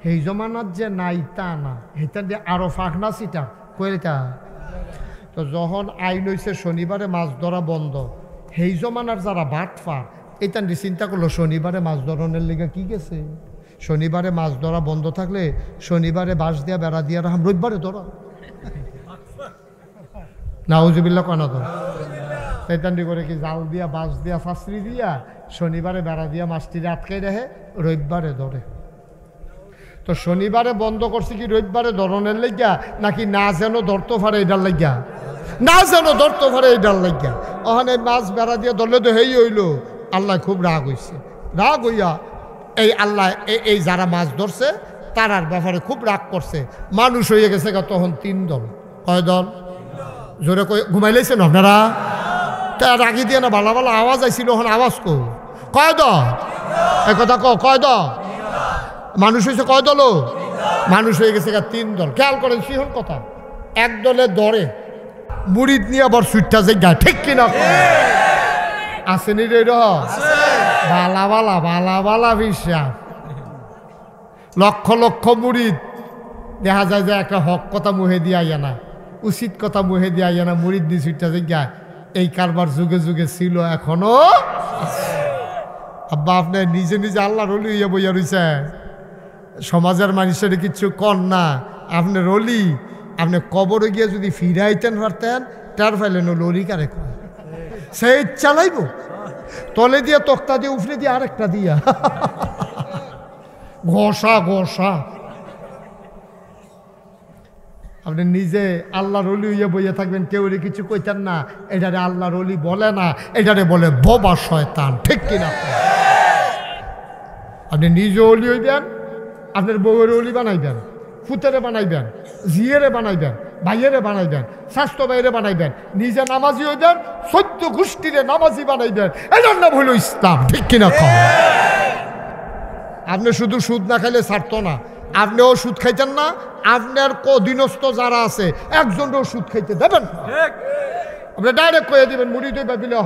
সেই জমানার যে নাই তা না, সেটা দিয়ে আরো ফাঁক না সিটার কইটা। তো যখন আইন হয়েছে শনিবারে মাছ ধরা বন্ধ, সেই জমানার যারা বাটফার এটা নিয়ে চিন্তা করলো শনিবারে মাছ ধরনের লেগে কি গেছে, শনিবারে মাছ ধরা বন্ধ থাকলে শনিবারে বাঁশ দিয়া বেড়া দিয়া রাখাম, রবিবারে ধরা নাউজুবিল্লাহ কেন তো শয়তানি করে কি জাল দিয়া বাঁশ দিয়া ফাঁসরি দিয়া শনিবারে বেড়া দিয়া মাছটিরে আটকাই রাখে, রবিবারে ধরে। তো শনিবারে বন্ধ করছে কি রবিবারে ধরনের লাগিয়া, নাকি না যেন ধরতে পারে এটার লাগিয়া, না যেন ধরতে পারে এটার লাগিয়া। ওখানে মাছ বেড়া দিয়ে ধরলে তো হেই হইল, আল্লাহ খুব রাগ হইছে, রাগ হইয়া এই আল্লাহ এই যারা মাছ ধরছে তারার ব্যাপারে খুব রাগ করছে। মানুষ হয়ে গেছে তখন 3 দল। কয় দল? জোরে ঘুমাইলেছেন আপনারা? তা রাগি দিয়ে না ভালো ভালো আওয়াজ আইছিল, ওখানে আওয়াজ কয় দল? এই কথা কয় দল? মানুষ হয়েছে কয় দল? মানুষ হয়ে গেছে 3 দল। খেয়াল করেন সিহন কথা, এক দলে ধরে মুড়িদ নিয়ে আবার সুইটটা যে গায়ে, ঠিক কিনা আসেনি রে? বালা বালা বালা বালা বিশ্বাস, লক্ষ লক্ষ মুড়িদ দেখা যায় যে একটা হক কথা মুহে দিয়ে আইয়া না, উচিত কথা মুহে দিয়ে আইয়া না, মুড়িদ দিয়ে সুইটটা যে গায়ে। এই কারবার যুগে যুগে ছিল, এখনো। আব্বা আপনি নিজে নিজে আল্লাহ রলি হইয়া বইয়া রইছে, সমাজের মানুষের কিছু কর না, আপনি রলি। আপনি কবরে গিয়ে যদি ফিরাইতেন পারতেন, তার ফাইলেন লরি কারে সেই চালাইব, তলে দিয়ে তক্তা দিয়ে উফরে দিয়ে আরেকটা দিয়া ঘষা ঘষা। আপনি নিজে আল্লাহর ওলি হইয়া বইয়া থাকবেন, কেউ কিছু কইতেন না, এটারে আল্লাহর ওলি বলে না, এটারে বলে বোবা শয়তান, ঠিক কিনা? আপনি নিজে ওলি হইবেন, আপনার বউয়ের অলি বানাইবেন, ফুতেরে বানাইবেন, জিয়েরে বানাইবেন, ভাইয়েরে বানাইবেন, স্বাস্থ্য ভাইয়েরে বানাইবেন, নিজে নামাজি হইবেন, 14 গোষ্ঠীরে নামাজি বানাইবেন। এটার নাম হলো ইসলাম। ঠিক কিনা কম? আপনি শুধু সুদ না খাইলে ছাড়তো না, আপনিও সুদ খাইতেন না, আপনার অধীনস্থ যারা আছে একজনও সুদ খাইতে দেবেন না। আপনি ডাইরেক্ট কয়ে দিবেন মুড়ি দই ভাবিলে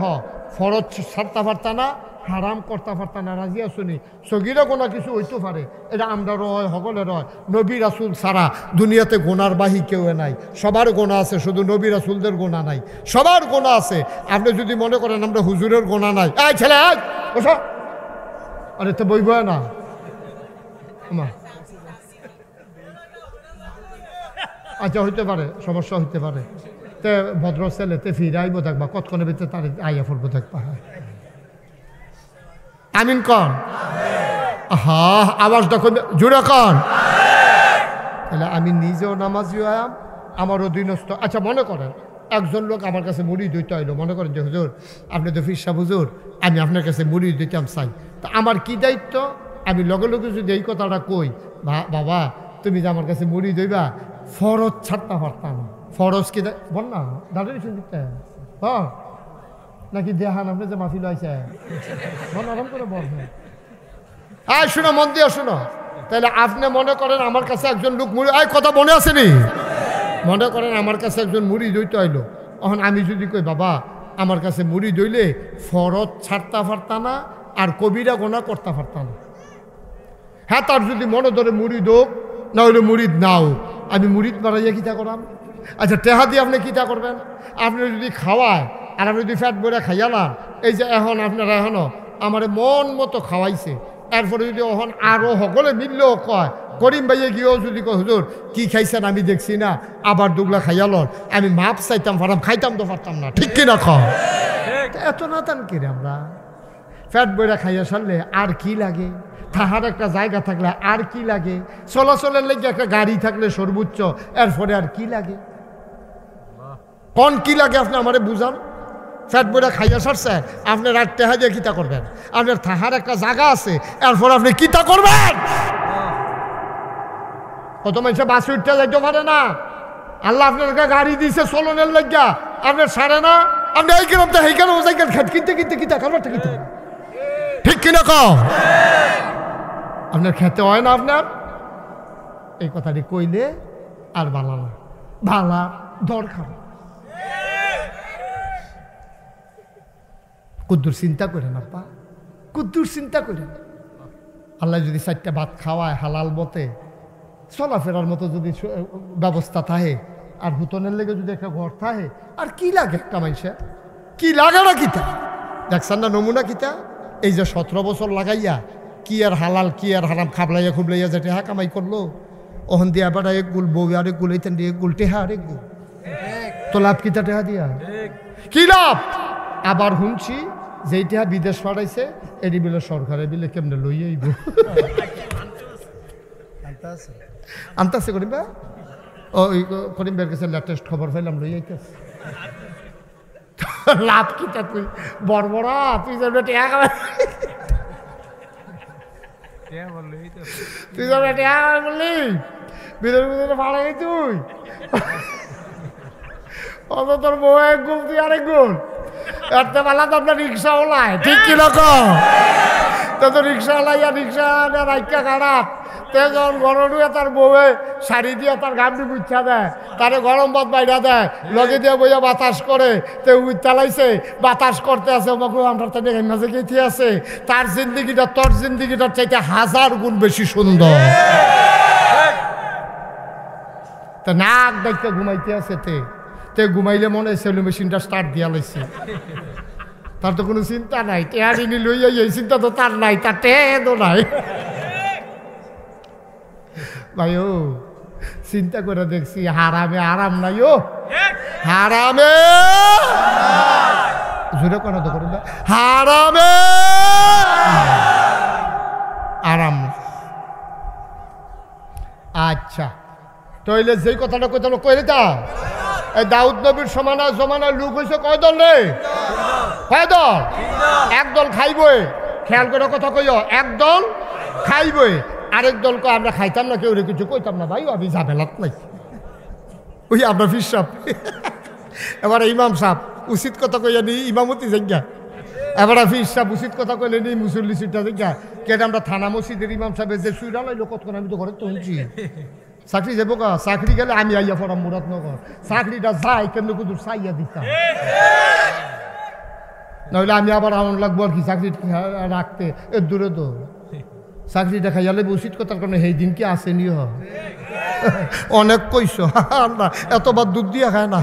ফরজ ছাড়তে পারতা না, হারাম করতে পারতা না, রাজি আসুনি। সগিরে গোনা কিছু হইতে পারে, এটা আমরা রয় সকলে রয়। নবী রাসুল ছাড়া দুনিয়াতে গোনার বাহি কেউ নাই, সবার গোনা আছে, শুধু নবী রাসুলদের গোনা নাই, সবার গোনা আছে। আপনি যদি মনে করেন আমরা হুজুরের গোনা নাই, এই ছেলে আয় বসো, আরে তো বইব না। আচ্ছা হইতে পারে, সমস্যা হইতে পারে। তে ভদ্র ছেলে তে ফিরে আইব দেখবা, কতক্ষণের ভিতরে তার আইয়া পড়বো দেখবা। আমিন কন, হা আওয়াজটা জোরে কন। তাহলে আমি নিজেও নামাজি আয়াম, আমার অধীনস্থ। আচ্ছা মনে করেন একজন লোক আমার কাছে মুড়ি দিতে আইলো, মনে করেন যে হুজুর আপনি তো ফিরসা হুজুর, আমি আপনার কাছে মুড়ি দিতাম চাই, তা আমার কি দায়িত্ব? আমি লগে লগে যদি এই কথাটা কই, বাবা তুমি যে আমার কাছে মুড়ি দইবা, ফরজ ছাড়তে পারতাম না। ফরজ কি বল না, দাঁড়িয়ে দিতে হ্যাঁ নাকি দেহান আপনি যে মাফি লাইছে বল, আরাম করে বল। আয় শোনো, মন দিয়ে শোনো। তাহলে আপনি মনে করেন আমার কাছে একজন লোক মুড়ি, আয় কথা মনে আসেনি? মনে করেন আমার কাছে একজন মুড়ি দইতে আইলো, তখন আমি যদি কই বাবা আমার কাছে মুড়ি দইলে ফরজ ছাড়তে পারতাম না, আর কবিরা গোনা করতে পারতাম না। হ্যাঁ, তার যদি মনে ধরে মুড়ি দোক, না হইলে মুড়িদ নাও, আমি মুড়িদ বাড়াইয়া কিতা করাম? আচ্ছা টেহা দিয়ে আপনি কিতা করবেন? আপনি যদি খাওয়ায় আর আপনি যদি ফ্যাট বইরা খাইয়া না, এই যে এখন আপনারা এখনও আমার মন মতো খাওয়াইছে, এরপরে যদি এখন আরও সকলে মিললেও কয়, করিম ভাইয়ে গিয়েও যদি কয় হুজুর কি খাইছেন আমি দেখছি না, আবার দুগলা খাইয়া লন, আমি মাপ চাইতাম পারতাম, খাইতাম তো পারতাম না। ঠিক কিনা খাও? এত না তান কিরে আমরা ফ্যাট বইরা খাইয়া সারলে আর কি লাগে? থাহার একটা জায়গা থাকলে আর কি লাগে? চলাচলের লেগে একটা গাড়ি থাকলে সর্বোচ্চ, এরপরে আর কি লাগে? কোন কি লাগে আপনি আমারে বুঝান। ফ্যাট বইরা খাইয়া সারছে, আপনি রাত টেহা দিয়ে কিতা করবেন? আপনার থাহার একটা জায়গা আছে, এরপর আপনি কিতা করবেন? কত মানুষে বাসে উঠতে যাইতে পারে না, আল্লাহ আপনার গাড়ি দিয়েছে চলনের লাগিয়া, আপনার সারে না, আপনি এই কেন এই কেন সাইকেল খেত কিনতে কিনতে কিতা কারবারটা কিতা? ঠিক কিনা কও? আপনার খেতে হয় না আপনার? এই কথাটি কইলে আর ভালো না, ভালা দরকার। কুদ্দুর চিন্তা করেন আপা, কুদ্দুর চিন্তা করেন। আল্লাহ যদি 4টা ভাত খাওয়ায় হালাল মতে, চলাফেরার মতো যদি ব্যবস্থা থাকে, আর হুতনের লেগে যদি একটা ঘর থাকে, আর কি লাগে একটা মানুষের? কি লাগে না কিতা? দেখছেন না নমুনা কিতা? এই যে 17 বছর লাগাইয়া কি আর হালাল কি আর হারাম খাবলাইয়া খুবলাইয়া যে টেহা কামাই করলো, ওখান দিয়ে আবার এক গুল বউ আরেক গুল, এইখান দিয়ে এক গুল টেহা আরেক গুল, তো লাভ কিতা টেহা দিয়া? কি লাভ? আবার শুনছি যে টেহা বিদেশ পাঠাইছে, এটি বিলে সরকারের বিলে কেমনে লই আইব, আনতাছে করিবা। ওই করিমবের কাছে লেটেস্ট খবর পাইলাম লই আইতেছে। লাভ কিতা? তুই বড়বড়া তুই যাবে টেহা কামাই, তুই যাবে টেহা বললি বিদেশ বিদেশে ভাড়াই তুই, অত তোর বউ এক গুল তুই আরেক গুল, এতে পালা তো আপনার রিক্সাওয়ালায়। ঠিক কি রকম? তো রিক্সাওয়ালাইয়া রিক্সা রাইকা খারাপ, তে যখন গরম হয়ে তার বউয়ে শাড়ি দিয়ে তার গামটি বুঝা দেয়, তারে গরম ভাত বাইরা দেয়, লগে দিয়ে বইয়া বাতাস করে, তে চালাইছে বাতাস করতে আছে, আমার তাদের মাঝে গেঁথে আছে, তার জিন্দিগিটা তোর জিন্দিগিটার চাইতে 1000 গুণ বেশি সুন্দর। তা নাক দেখতে ঘুমাইতে আছে, তে ঘুমাইলে মনে হয় সেলু মেশিনটা স্টার্ট দিয়া লাইছে, তার তো কোনো চিন্তা নাই, টেহারিনি লইয়া এই চিন্তা তো তার নাই, তার টেহেদও নাই। ভাই ও চিন্তা করে দেখছি হারামে আরাম নাই, ও হারামে জোরে কোনো তো করে হারামে আরাম। আচ্ছা তাইলে যেই কথাটা কইতে কইলে তা এই দাউদ নবীর জমানার লোক হয়েছে কয় দল রে? কয় দল? একদল খাইবই, খেয়াল করে কথা কইও, একদল খাইবই, আরেক দলকে আমরা খাইতাম না, কেউ কিছু কইতাম না, ভাই আমি ঝামেলাত নাই। ওই আমরা ফির সাহেব এবার ইমাম সাহেব উচিত কথা কইয়া নি ইমামতি জায়গা, এবার ফির সাহেব উচিত কথা কইলে নি মুসল্লি সিটটা জায়গা। কেন আমরা থানা মসজিদের ইমাম সাহেবের যে সুইরা লাইলো কতক্ষণ আমি তো ঘরে তো শুনছি। চাকরি যাবো কা, চাকরি গেলে আমি আইয়া পড়াম মুরাদনগর, চাকরিটা যাই কেন কিন্তু চাইয়া দিতাম, নইলে আমি আবার আমার লাগবো আর কি চাকরি রাখতে এর দূরে তো চাকরিটা খাইয়ালে উচিত কথার কারণে সেই দিন কি আসেনি অনেক কইস আল্লাহ এতবার দুধ দিয়া খায় না,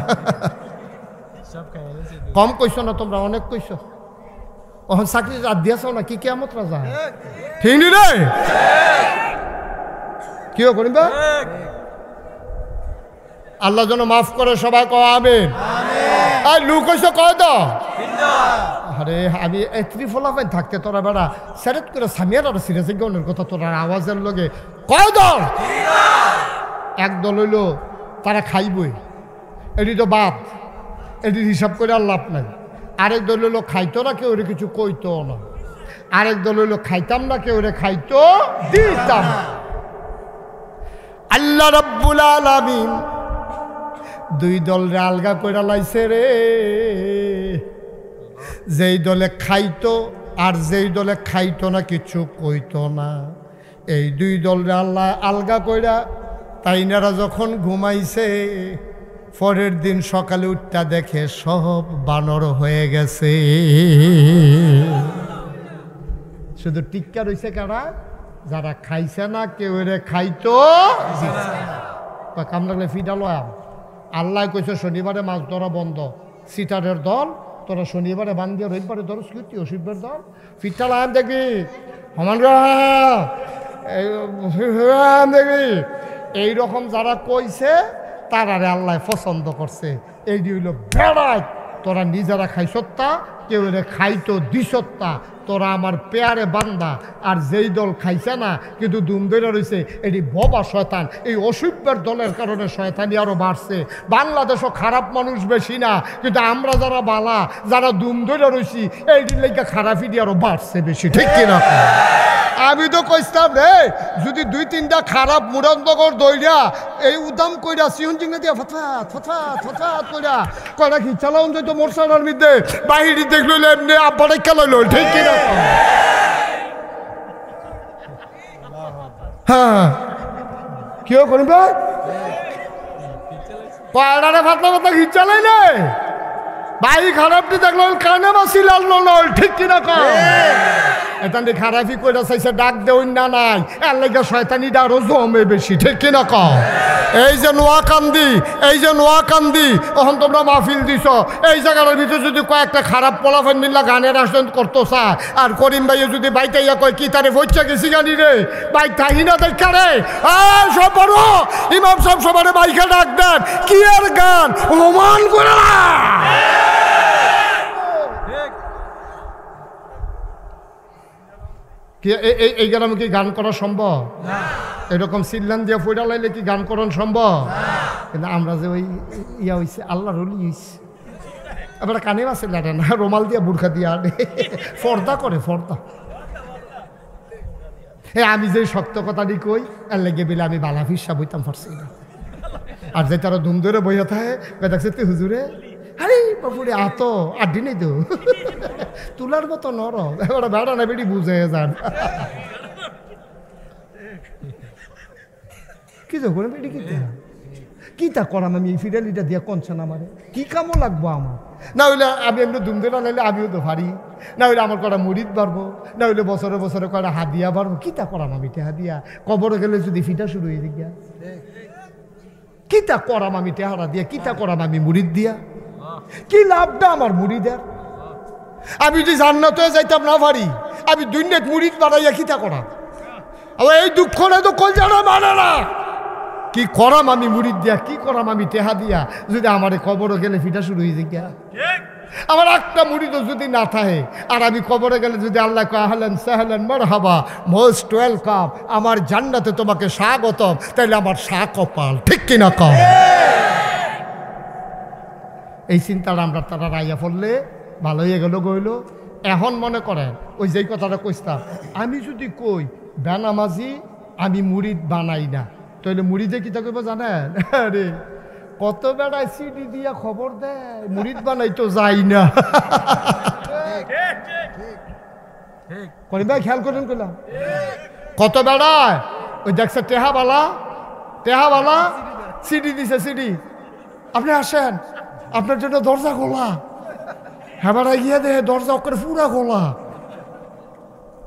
কম কইস না তোমরা, অনেক কইস। ওখান চাকরি রাত দিয়াছ না কি কেমত রাজা ঠিক নি রে কিও করিবা। আল্লাহ যেন মাফ করে সবাই কয় আমিন। আর লুক হইছ কয় তো আরে আমি এত্রি ফলাফাইন থাকতে তোরা বেড়া সেরেট করে সামিয়ার আর সিরিয়াসে গনের কথা তোরা আওয়াজের লগে কয় দল একদল হইল তারা খাইবই, এটি তো বাদ, এটির হিসাব করে আর লাভ নাই। আরেক দল হইল খাইতো না কেউ কিছু কইতো না, আরেক দল হইল খাইতাম না কেউ খাইতো দিতাম। আল্লাহ রাব্বুল আলামিন দুই দলরে আলগা কইরা লাইছে রে, যেই দলে খাইতো আর যেই দলে খাইতো না কিছু কইতো না, এই দুই দলরে আল্লাহ আলগা কইরা তাইনারা যখন ঘুমাইছে পরের দিন সকালে উঠটা দেখে সব বানর হয়ে গেছে। শুধু টিক্কা রইছে কারা যারা খাইছে না কেউ খাইতো কাম লাগলে ফিডালো আল্লাহ কইছে শনিবারে মাছ ধরা বন্ধ, সিটারের দল তোরা শনিবারে বান দিয়ে রবিবারে ধরো স্কৃতি অসিবের দল ফিটাল আম দেখবি সমান দেখবি এইরকম যারা কইছে তারারে আল্লাহ পছন্দ করছে। এই হইল বেড়াই তোরা নিজেরা খাইছত্তা কেউ খাইতো দিসত্তা, তোরা আমার পেয়ারে বান্দা। আর যেই দল খাইছে না কিন্তু দুম ধরে রয়েছে এটি বোবা শয়তান, এই অসভ্যের দলের কারণে শয়তানি আরও বাড়ছে। বাংলাদেশও খারাপ মানুষ বেশি না, কিন্তু আমরা যারা বালা যারা দুম ধরে রয়েছি এইটির লেগে খারাপই আরও বাড়ছে বেশি, ঠিক কিনা? আমি তো কইতাম রে যদি দুই তিনটা খারাপ মুরাদনগর দইরা এই উদাম কইরা সিয়ন চিংড়া দিয়া ফথাত ফথাত ফথাত কইরা কয়টা কি চালাউন যাইতো মোটরসাইকেলের মধ্যে বাহিরে দেখলো এমনি আব্বারে খেলাইলো, ঠিক কিনা? হ্যাঁ কেউ করিবা কয়টারে ফাতলা ফাতলা ঘি চালাইলে ভাই খারাপটি দেখলো কানে বাসি লাল নল, ঠিক কিনা? এখান থেকে খারাপি করে চাইছে ডাক দেউন না নাই এর লেগে শয়তানিটা আরো জমে বেশি, ঠিক কিনা? এই যে নোয়াকান্দি, এই যে নোয়াকান্দি তখন তোমরা মাহফিল দিছ, এই জায়গাটার ভিতরে যদি কয়েকটা খারাপ পোলাফেন মিল্লা গানের আসন করতো চায় আর করিম ভাইয়ে যদি বাইতে ইয়া কয় কি তারে বইচা গেছি গানি রে বাইক থাকি না দেখা রে সব বড় ইমাম সব সবার বাইকে ডাক দেন কি আর গান ওমান করে না। এই গ্রামে কি গান করা সম্ভব? এরকম সিল্লান দিয়ে ফইরা লাইলে কি গান করান সম্ভব? কিন্তু আমরা যে ওই ইয়া হইছে আল্লাহর ওলি হইছে এবার কানে বাসে লাটে না, রুমাল দিয়া বুরখা দিয়া ফর্দা করে ফর্দা। আমি যে শক্ত কথাটি কই এর লেগে বেলে আমি বালা ফিসা বইতাম পারছি না। আর যে তারা ধুম ধরে বইয়া থাকে দেখছে তুই হুজুরে আরে বাপুরে আত আড্ডি নেই তো তুলার মতো নরম, এবার বেড়া না বেড়ি বুঝে যান কি তো করে বেড়ি কিতা করাম আমি এই ফিডালিটা দিয়া কনছেন আমারে কি কামও লাগবো আমার, না হইলে আমি এমনি ধুম ধরে নাইলে আমিও তো পারি, না হইলে আমার কটা মুড়িদ বাড়বো, না হইলে বছরে বছরে কটা হাদিয়া বাড়বো, কিতা করাম আমি হাদিয়া কবরে গেলে যদি ফিটা শুরু হয়ে গিয়া কিতা করাম আমি টেহারা দিয়া, কিতা করাম আমি মুড়িদ দিয়া, কি লাভটা আমার মুড়িদের? আমি যদি জান্নাতে যাইতাম না পারি আমি দুনিয়াত মুড়িদ বাড়াইয়া কিতা করাম? এই দুঃখ না তো কলজারা মানে না, কি করাম আমি মুড়িদ দিয়া, কি করাম আমি টেহা দিয়া যদি আমার কবরে গেলে ফিটা শুরু হয়ে যায়? আমার একটা মুড়িদও যদি না থাকে আর আমি কবরে গেলে যদি আল্লাহ আহলেন সাহলেন মারহাবা মোস্ট ওয়েলকাম আমার জান্নাতে তোমাকে স্বাগতম, তাইলে আমার কপাল, ঠিক কিনা? কম এই চিন্তাটা আমরা তারা রাইয়া পড়লে ভালো হয়ে গেল গইল। এখন মনে করেন ওই যেই কথাটা কইতাম আমি যদি কই বেনামাজি আমি মুরিদ বানাই না, তাহলে মুরিদে কি থাকবে জানেন? আরে কত বেড়ায় সিডি দিয়া খবর দেয়, মুরিদ বানাই তো যাই না। করিম ভাই খেয়াল করেন কইলাম, কত বেড়ায় ওই দেখছে টেহাবালা সিডি দিছে, সিডি আপনি আসেন, আপনার জন্য দরজা খোলা। হেবারা গিয়ে দেখে দরজা করে পুরা খোলা।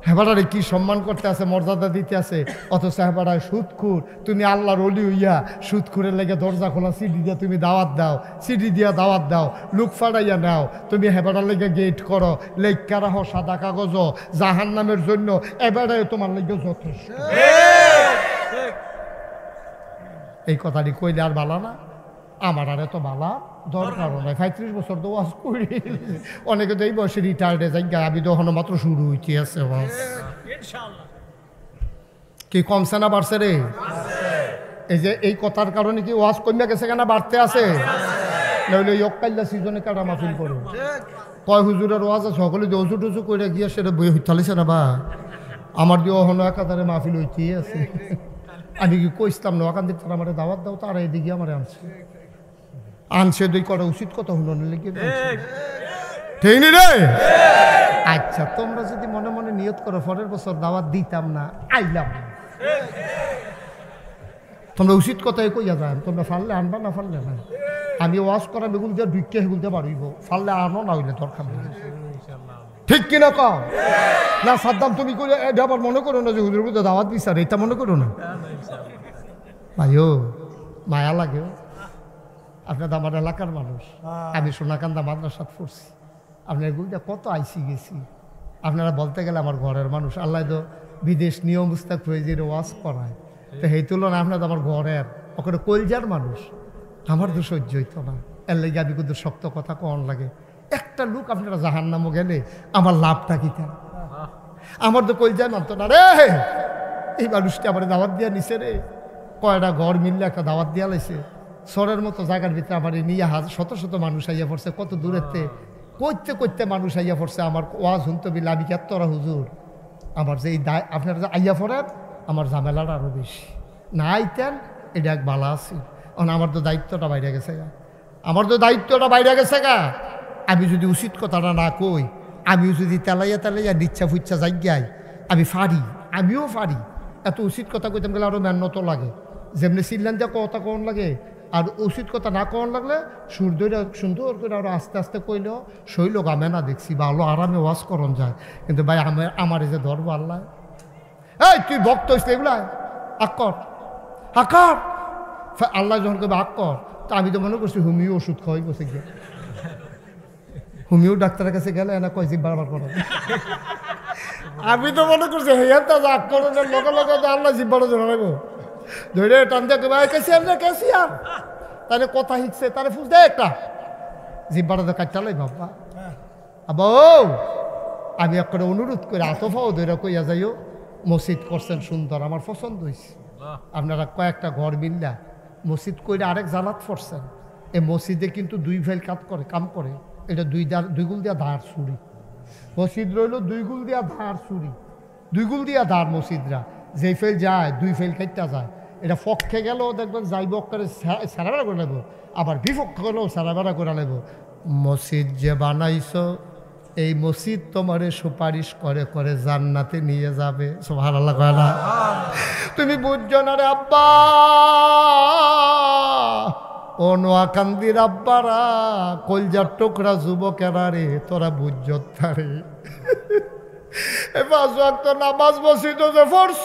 হেবারারে কি সম্মান করতে আছে, মর্যাদা দিতে আছে, অথচ হেবারায় সুদখুর। তুমি আল্লাহর ওলি হইয়া সুদখুরের লেগে দরজা খোলা সিডি দিয়া তুমি দাওয়াত দাও, সিডি দিয়া দাওয়াত দাও, লুক ফাড়াইয়া নাও। তুমি হেবারার লেগে গেট করো, লেখা রাখো সাদা কাগজ জাহান নামের জন্য, এবারে তোমার লেগে যথেষ্ট। এই কথাটি কইলে আর বালা না? আমার আর এত বালা দরকারও নাই। 35 বছর তো ওয়াজ করি, অনেকে তো এই বয়সে রিটায়ার্ডে যাই, আমি তো এখনো মাত্র শুরু হইতে আছে। কি কমছে না বাড়ছে রে? এই যে এই কথার কারণে কি ওয়াজ কমে গেছে কেন, বাড়তে আছে? নইলে ইয়কাল্লা সিজনে কাটা মাহফিল করো, কয় হুজুরের ওয়াজ আছে, সকলে যে অজু টুজু করে গিয়ে সেটা বই হইতালিছে না বা আমার দিয়ে অহনো একাধারে মাহফিল হইতেই আছে। আমি কি কইসলাম না ওখান থেকে আমার দাওয়াত দাও, তারা এদিকে আমার আনছে দুই করা উচিত কথা হলো না, ঠিক নি রে? আচ্ছা, তোমরা যদি মনে মনে নিয়ত করো পরের বছর দাওয়াত দিতাম না, আইলাম না, তোমরা উচিত কথাই কইয়া যান, তোমরা ফাললে আনবা না ফাললে না। আমি ওয়াজ করা বেগুল দিয়ে ঢুকিয়ে হেগুলতে পারিব, ফাললে আনো না হইলে দরকার নেই, ঠিক কিনা কও না? সাদ্দাম তুমি করে এটা আবার মনে করো না যে হুজুর বুঝে দাওয়াত বিচারে, এটা মনে করো না ভাইও, মায়া লাগে। আপনার আমার এলাকার মানুষ, আমি সোনাকান্দা মাদ্রাসাত পড়ছি, আপনার এগুলো কত আইসি গেছি। আপনারা বলতে গেলে আমার ঘরের মানুষ, আল্লাহ তো বিদেশ নিয়ম মুস্তাক ফৈজির ওয়াজ করায়, তো সেই তুলনায় আপনার আমার ঘরের ওখানে কলজার মানুষ, আমার তো সহ্য হইতো না। এর লেগে আমি কিন্তু শক্ত কথা কন লাগে। একটা লোক আপনারা জাহান নামও গেলে আমার লাভটা কি? আমার তো কলজায় মানতো না রে, এই মানুষটা আমার দাওয়াত দিয়া নিছে রে, কয়টা ঘর মিললে একটা দাওয়াত দিয়া লাইছে, সরের মতো জায়গার ভিতরে আমার নিয়ে শত শত মানুষ আইয়া পড়ছে, কত দূরেতে করতে করতে মানুষ আইয়া পড়ছে। আমার ওয়াজ শুনতে বিলে আমি কেতরা হুজুর, আমার যে এই আপনারা যে আইয়া পড়েন, আমার ঝামেলাটা আরও বেশি না আইতেন, এটা এক বালা আছে। আমার তো দায়িত্বটা বাইরে গেছে গা, আমার তো দায়িত্বটা বাইরে গেছে গা। আমি যদি উচিত কথাটা না কই, আমিও যদি তেলাইয়া নিচ্ছা ফুচ্ছা যাই, আমি ফারি, আমিও ফারি। এত উচিত কথা কইতাম গেলে আরও মেহনত লাগে, যেমনি চিল্লান দিয়ে কথা কন লাগে। আর উচিত কথা না কন লাগলে সুর ধরে সুন্দর করে আরো আস্তে আস্তে কইলেও শৈল গামে না দেখছি, ভালো আরামে ওয়াজ করন যায়। কিন্তু ভাই আমার এই যে ধরবো আল্লাহ, এই তুই ভক্ত হইস এগুলা আক্কর আক্কর, আল্লাহ যখন কবে আক্কর, তা আমি তো মনে করছি হুমিও ওষুধ খাওয়াই বসে গিয়ে, হুমিও ডাক্তারের কাছে গেলে এনা কয় যে বারবার করো। আমি তো মনে করছি হেয়ারটা আক্করের লগে লগে আল্লাহ জিব্বাটা জড়াবো, ধরে টান দিয়ে ভাই ক্যাসিয়ার রে ক্যাসিয়ার, তাহলে কথা শিখছে, তাহলে ফুস দে একটা জিব্বাটা কাটটালাই বাবা। আবো আমি একটা অনুরোধ করে আতফাও ধরে কইয়া যাইও, মসজিদ করছেন সুন্দর, আমার পছন্দ হয়েছে। আপনারা কয়েকটা ঘর মিল্লা মসজিদ করে আরেক জালাত পড়ছেন, এই মসজিদে কিন্তু দুই ফেল কাম করে, এটা দুই গুল দিয়া ধার ছুরি, মসজিদ রইল দুই গুল দিয়া ধার ছুরি, দুই গুল দিয়া ধার মসজিদরা, যেই ফেল যায় দুই ফেল খাইটা যায়। এটা পক্ষে গেলেও দেখবেন যাইব করে সারাবেড়া করে নেব, আবার বিপক্ষ গেলেও সারাবেড়া করে নেব। মসজিদ যে বানাইছ, এই মসজিদ তোমারে সুপারিশ করে করে জান্নাতে নিয়ে যাবে। সুবহানাল্লাহ কয় না? তুমি বুঝছো না রে আব্বা, ও নোয়াকান্দির আব্বারা, কলজার টুকরা যুবকেরা রে, তোরা বুঝছো তারে নামাজ মসজিদে যে পড়ছ,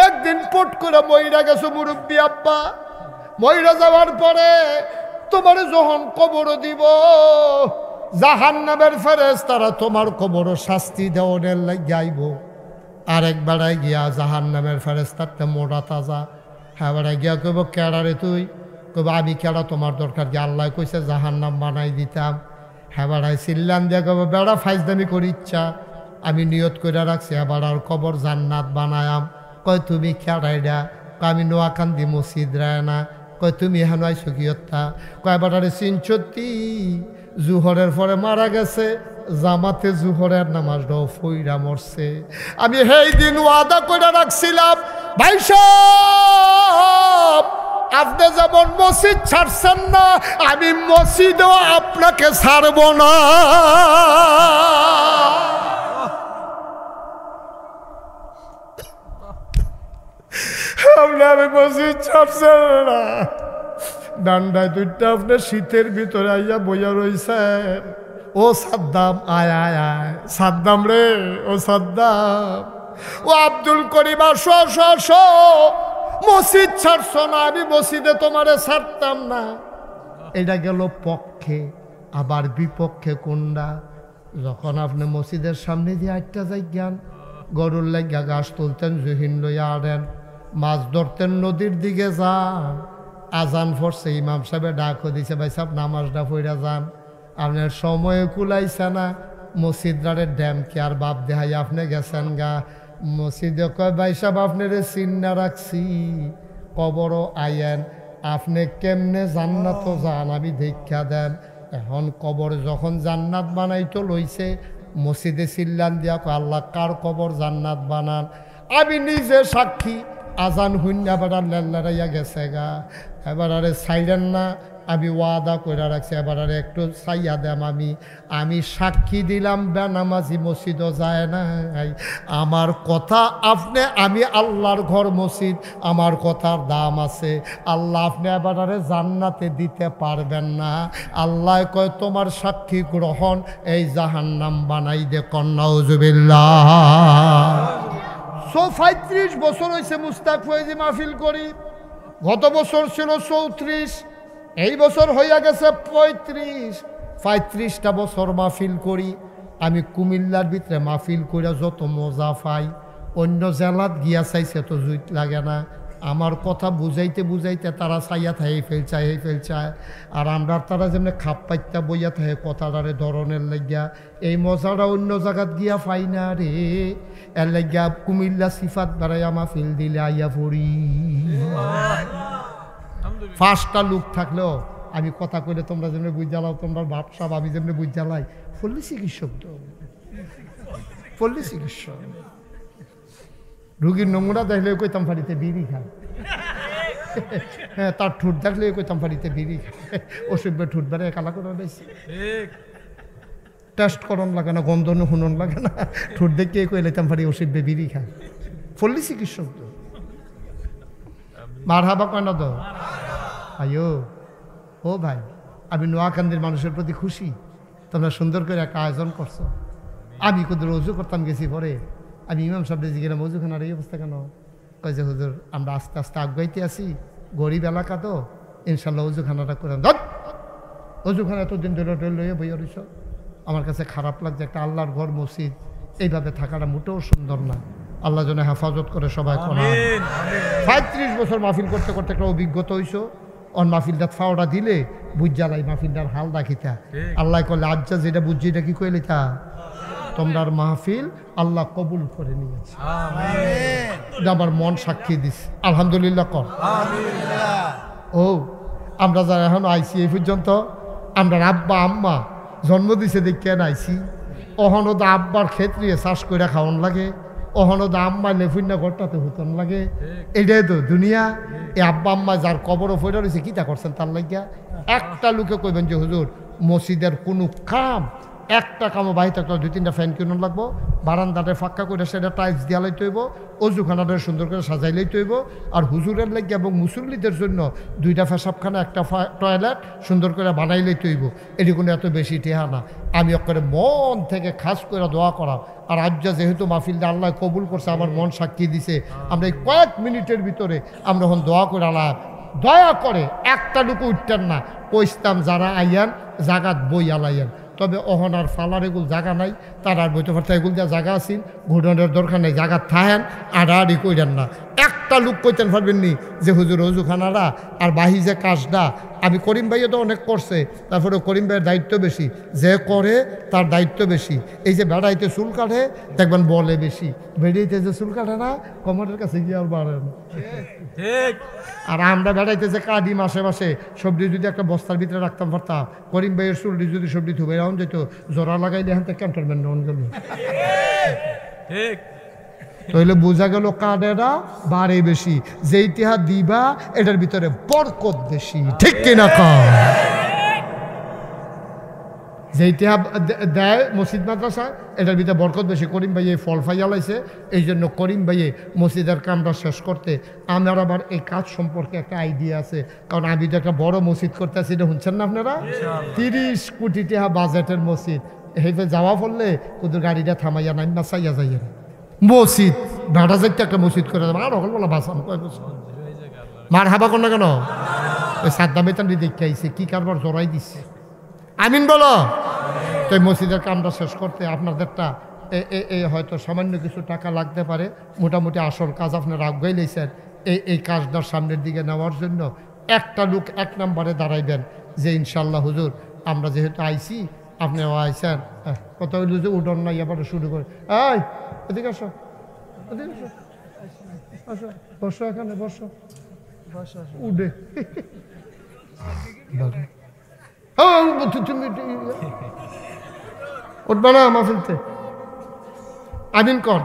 একদিন পট করে মইরা গেছো মুরব্বী আব্বা, মইরা যাওয়ার পরে তোমার যখন কবর দিব, জাহান্নামের ফেরেশতারা তোমার কবর শাস্তি দেওয়ার লাগি আইব। আরেক বেড়ায় গিয়া জাহান্নামের ফেরেশতারটা মোটা তাজা, হ্যাঁ বেড়ায় গিয়া কইব কেডা রে তুই? কইব আমি কেডা, তোমার দরকার কি? আল্লাহ কইছে জাহান্নাম বানাই দিতাম। হ্যাঁ বেড়ায় চিল্লান দিয়া কইব বেড়া ফাইজদামি করি ইচ্ছা, আমি নিয়ত করে রাখছি এবার আর কবর জান্নাত বানায়াম। কয় তুমি কেডাইডা? আমি নোয়াকান্দি মসজিদ রায়না। কয় তুমি হেন আইসো কি হত্যা? কয় বেড়ারে চিনছত্তি জুহরের পরে মারা গেছে, জামাতে জুহরের নামাজটাও ফইরা মরছে। আমি সেই দিন ওয়াদা করে রাখছিলাম, ভাই সাহেব আপনি যেমন মসজিদ ছাড়ছেন না, আমি মসজিদও আপনাকে ছাড়ব না। আমি মসজিদ ছাড়ছেন না, ডান্ডায় দুইটা আপনার শীতের ভিতরে আইয়া বইয়া রইছেন। ও সাদ্দাম আয় আয় আয়, সাদ্দাম রে, ও সাদ্দাম, ও আব্দুল করিম আসো আসো আসো, মসজিদ ছাড়ছ না, আমি মসজিদে তোমারে ছাড়তাম না। এটা গেল পক্ষে। আবার বিপক্ষে কোনটা? যখন আপনি মসজিদের সামনে দিয়ে আটটা যাই জ্ঞান, গরুর লাগিয়া ঘাস তুলতেন, জহিন লইয়া আনেন, মাছ ধরতেন, নদীর দিকে যান, আজান পড়ছে, ইমাম সাহেবে ডাকও দিছে, ভাই সাহেব নামাজটা পড়া যান। আপনার সময় কুলাইছে না, মসজিদারের ড্যাম কে আর বাপ দেহাই আপনি গেছেন গা। মসজিদে কয়, ভাই সাহেব আপনার চিন্না রাখছি, কবরও আইয়েন, আপনি কেমনে জান্নাত যান আমি দেখা দেন। এখন কবর যখন জান্নাত বানাইতো লইছে, মসজিদে চিল্লান দিয়া কয়, আল্লাহ কার কবর জান্নাত বানান? আমি নিজে সাক্ষী, আজান হুন্যা বেড়া লেল্লারাইয়া গেছে গা। এবার আরে সাইলেন না, আমি ওয়াদা করে রাখছি, এবার আরে একটু চাইয়া দেম। আমি সাক্ষী দিলাম, বেনামাজি মসজিদও যায় না। আমার কথা আপনি, আমি আল্লাহর ঘর মসজিদ, আমার কথার দাম আছে। আল্লাহ আপনি এবার আরে জান্নাতে দিতে পারবেন না। আল্লাহ কয়, তোমার সাক্ষী গ্রহণ এই জাহান্নাম বানাই দে, নাউজুবিল্লাহ। 35 বছর হয়েছে মুস্তাক ফয়েজি মাহফিল করি। গত বছর ছিল 34, এই বছর হইয়া গেছে 35টা বছর মাহফিল করি। আমি কুমিল্লার ভিতরে মাহফিল কইরা যত মজা পাই, অন্য জেলাত গিয়া চাইছে তো জুইত লাগে না। আমার কথা বুঝাইতে বুঝাইতে তারা চাইয়া থাকে এই ফেলচায়, আর আমরা তারা যেমনি খাপ পাইতা বইয়া থাকে কথাটারে ধরনের লাগিয়া। এই মজাটা অন্য জায়গাত গিয়া পাই না রে। এর লাগিয়া কুমিল্লা সিফাত বেড়াইয়া মাহফিল দিলে আইয়া পড়ি। 5টা লোক থাকলেও আমি কথা কইলে তোমরা যেমনি বুঝ জ্বালাও, তোমরা ভাবসাব আমি যেমনি বুঝ জ্বালাই। পল্লী চিকিৎসক তো, পল্লী চিকিৎসক। রুগীর নমুনা দেখলে কইতাম ফাড়িতে বিড়ি খায়, হ্যাঁ তার ঠুট দেখলে কইতাম ফাড়িতে বিড়ি খায়। ওষুধ ঠুট বেড়ে কালা করে বেশি টেস্ট করন লাগে না, গন্ধ শুনন লাগে না, ঠুট দেখে কইলে তাম ফাড়ি ওষুধ বিড়ি খায়। পল্লী চিকিৎসক তো মার হাবা কয় না তো। আয়ো ও ভাই, আমি নোয়াকান্দির মানুষের প্রতি খুশি, তোমরা সুন্দর করে একটা আয়োজন করছো। আমি কোথাও রজু করতাম গেছি, পরে আমি ইমাম সাহেব গেলাম, অজুখানার এই অবস্থা কেন? কয় যে হুজুর আমরা আস্তে আস্তে আগাইতে আসি, গরিব এলাকা তো, ইনশাল্লাহ অজুখানাটা করেন। অজুখানা এতদিন ধরে লইয়ে বইয়া রইছ। আমার কাছে খারাপ লাগছে, একটা আল্লাহর ঘর মসজিদ এইভাবে থাকাটা মোটেও সুন্দর না। আল্লাহ যেন হেফাজত করে সবাই। 35 বছর মাহফিল করতে করতে একটা অভিজ্ঞতা হইছ। অন মাহফিলটা ফাওড়া দিলে বুঝ জ্বালাই, মাহফিলটার হাল রাখিতা। আল্লাহ করলে আজ্জা যেটা বুঝছি এটা কি কইলে তা তোমরার মাহফিল আল্লাহ কবুল করে নিয়েছে। আমার মন সাক্ষী দিস, আলহামদুলিল্লাহ কর। ও আমরা যারা এখন আইসি এই পর্যন্ত, আমরা আব্বা আম্মা জন্ম দিছে দেখে আইসি। অহনদ আব্বার ক্ষেত্রে চাষ করে খাওয়ান লাগে, অহনদ আম্মা লেফুন্না ঘরটাতে হুতন লাগে। এটাই তো দুনিয়া। এই আব্বা আম্মা যার কবরও ফেরা রয়েছে কিতা করছেন তার লাগিয়া। একটা লোকে কইবেন যে হুজুর মসজিদের কোনো কাম, একটা কামও বাহিতে একটা 2-3টা ফ্যান কিনুন লাগবো, বারান্দাটা ফাঁকা করে সেটা টাইলস দিয়া লাইতে হইব, অজুখানাটা সুন্দর করে সাজাই লাইতে হইব, আর হুজুরের লাগিয়া এবং মুসল্লিদের জন্য 2টা পেশাবখানা, একটা টয়লেট সুন্দর করে বানাই লাইতে হইব। এটি কোনো এত বেশি টেহা না। আমি করে মন থেকে খাস করে দোয়া করা। আর আজ্জা যেহেতু মাহফিলটা আল্লাহ কবুল করছে, আমার মন সাক্ষী দিছে, আমরা এই কয়েক মিনিটের ভিতরে আমরা এখন দোয়া করে আল্লাহ দয়া করে একটা লুকু উঠতেন না, কইস্তাম যারা আইয়ান জাগাত বই আলাইয়ান। তবে অহনার ফালার এগুলো জায়গা নাই, তার আর বইতে পারতে এগুলো যা জায়গা আছেন, ঘুরনের দরকার নেই, জায়গা থাহেন আড়াআড়ি কইরেন না। একটা লোক কইতেন পারবেন নি যে হুজুর অজুখানারা আর বাহি যে কাজটা আমি করিম ভাইও তো অনেক করছে, তারপরে করিম ভাইয়ের দায়িত্ব বেশি, যে করে তার দায়িত্ব বেশি। এই যে বেড়াইতে চুল কাটে দেখবেন বলে বেশি, বেড়াইতে যে চুল কাটে না কমরের কাছে গিয়ে আর বাড়ে না। আর আমরা বেড়াইতে যে কাঁদি মাসে মাসে সবজি যদি একটা বস্তার ভিতরে রাখতাম পারতাম, করিম ভাইয়ের চুলটি যদি সবজি থুবে এরকম যেত, জোড়া লাগাইলে এখান থেকে ক্যান্টনমেন্ট নন গেল। তাহলে বোঝা গেল কাঁদেরা বাড়ে বেশি, যেই টিহা দিবা এটার ভিতরে বরকত বেশি, ঠিক কিনা কম? যেই টিহা দেয় মসজিদ মাদ্রাসা এটার ভিতরে বরকত বেশি। করিম ভাইয়ে ফল ফাইয়া লাইছে, এই জন্য করিম ভাইয়ে মসজিদের কামটা শেষ করতে। আমার আবার এই কাজ সম্পর্কে একটা আইডিয়া আছে, কারণ আমি তো একটা বড় মসজিদ করতে আছি, এটা শুনছেন না আপনারা? 30 কোটি টাকা বাজেটের মসজিদ। হেফে যাওয়া পড়লে কিন্তু গাড়িটা থামাইয়া নাই না চাইয়া যাইয়া মসজিদ ভাড়া যাইতে একটা মসজিদ করে দেবো। আর বলা বাসাম মার হাবা কর না কেন? ওই সাদ্দাম বেতানি দেখে আইসে কি কারবার জড়াই দিচ্ছে। আমিন বলো। তো এই মসজিদের কামটা শেষ করতে আপনাদেরটা হয়তো সামান্য কিছু টাকা লাগতে পারে, মোটামুটি আসল কাজ আপনারা আগাই লেছেন। এই কাজটার সামনের দিকে নেওয়ার জন্য একটা লোক 1 নম্বরে দাঁড়াইবেন যে ইনশাল্লাহ হুজুর আমরা যেহেতু আইসি আপনিও আইসেন, কত হইল যে উঠন নাই এবার শুরু করে। এই এদিকে আসো, এদিকে আসো, আসো বসো, এখানে বসো, উঠে তুমি উঠবে না মাহফিলতে। আমিন কর।